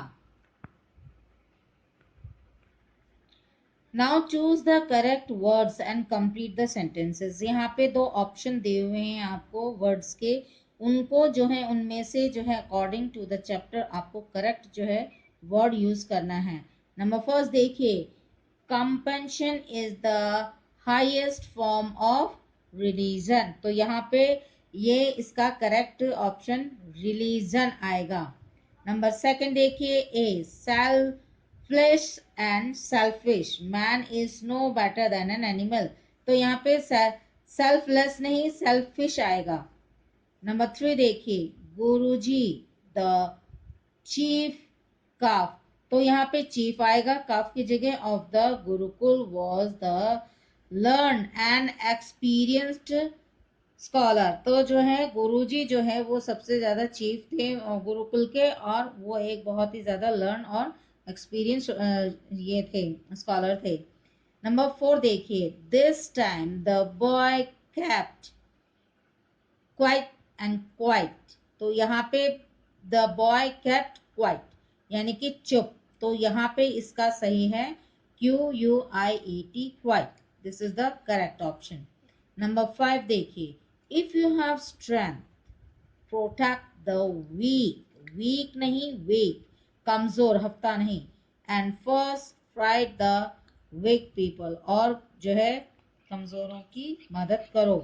Now choose the correct words and complete the sentences. यहाँ पे दो ऑप्शन दिए हुए हैं आपको वर्ड्स के, उनको जो है उनमें से जो है अकॉर्डिंग टू द चैप्टर आपको करेक्ट जो है वर्ड यूज करना है। नंबर फर्स्ट देखिए, compassion is the highest form of religion. तो यहाँ पे ये इसका करेक्ट ऑप्शन रिलीजन आएगा। नंबर सेकंड देखिए, a selfless and selfish man is no better than an animal. तो यहाँ पे सेल्फलेस नहीं सेल्फिश आएगा। नंबर 3 देखिए, गुरुजी द चीफ काफ। तो यहाँ पे चीफ आएगा काफ की जगह of the Gurukul was the learn and experienced scholar. तो जो है गुरुजी जो है वो सबसे ज्यादा चीफ थे गुरुकुल के, और वो एक बहुत ही ज्यादा लर्न और एक्सपीरियंस ये थे स्कॉलर थे। नंबर 4 देखिए, this time the boy kept quiet and quite. तो यहाँ पे द बॉय केप्ट क्वाइट यानी कि चुप। तो यहाँ पे इसका सही है QUIET quiet. This is the correct option. Number 5 देखिए, if you have strength protect the weak. Weak नहीं वीक, कमजोर हफ्ता नहीं। And first fight the weak people. और जो है कमजोरों की मदद करो।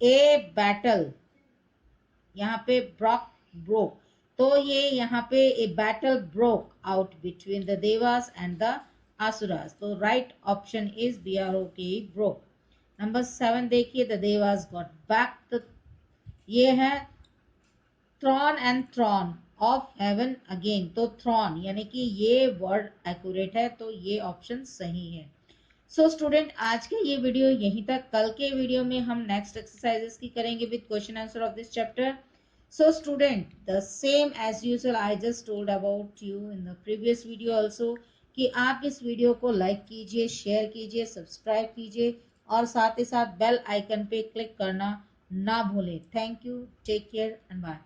ए बैटल यहाँ पे ब्रोक। तो ये यहाँ पे a battle broke out between the devas and the asuras. तो right option is BROK broke. Number 7 देखिए, द देवास गॉट बैक। ये है throne and throne of heaven again. तो थ्रॉन यानी कि ये वर्ड एक्यूरेट है, तो ये ऑप्शन सही है। सो स्टूडेंट, आज के ये वीडियो यहीं तक। कल के वीडियो में हम नेक्स्ट एक्सरसाइजेस की करेंगे with question answer of this chapter. So student, the same as usual I just told about you in the previous video also कि आप इस वीडियो को लाइक कीजिए, शेयर कीजिए, सब्सक्राइब कीजिए और साथ ही साथ बेल आइकन पे क्लिक करना ना भूलें। Thank you, take care and bye.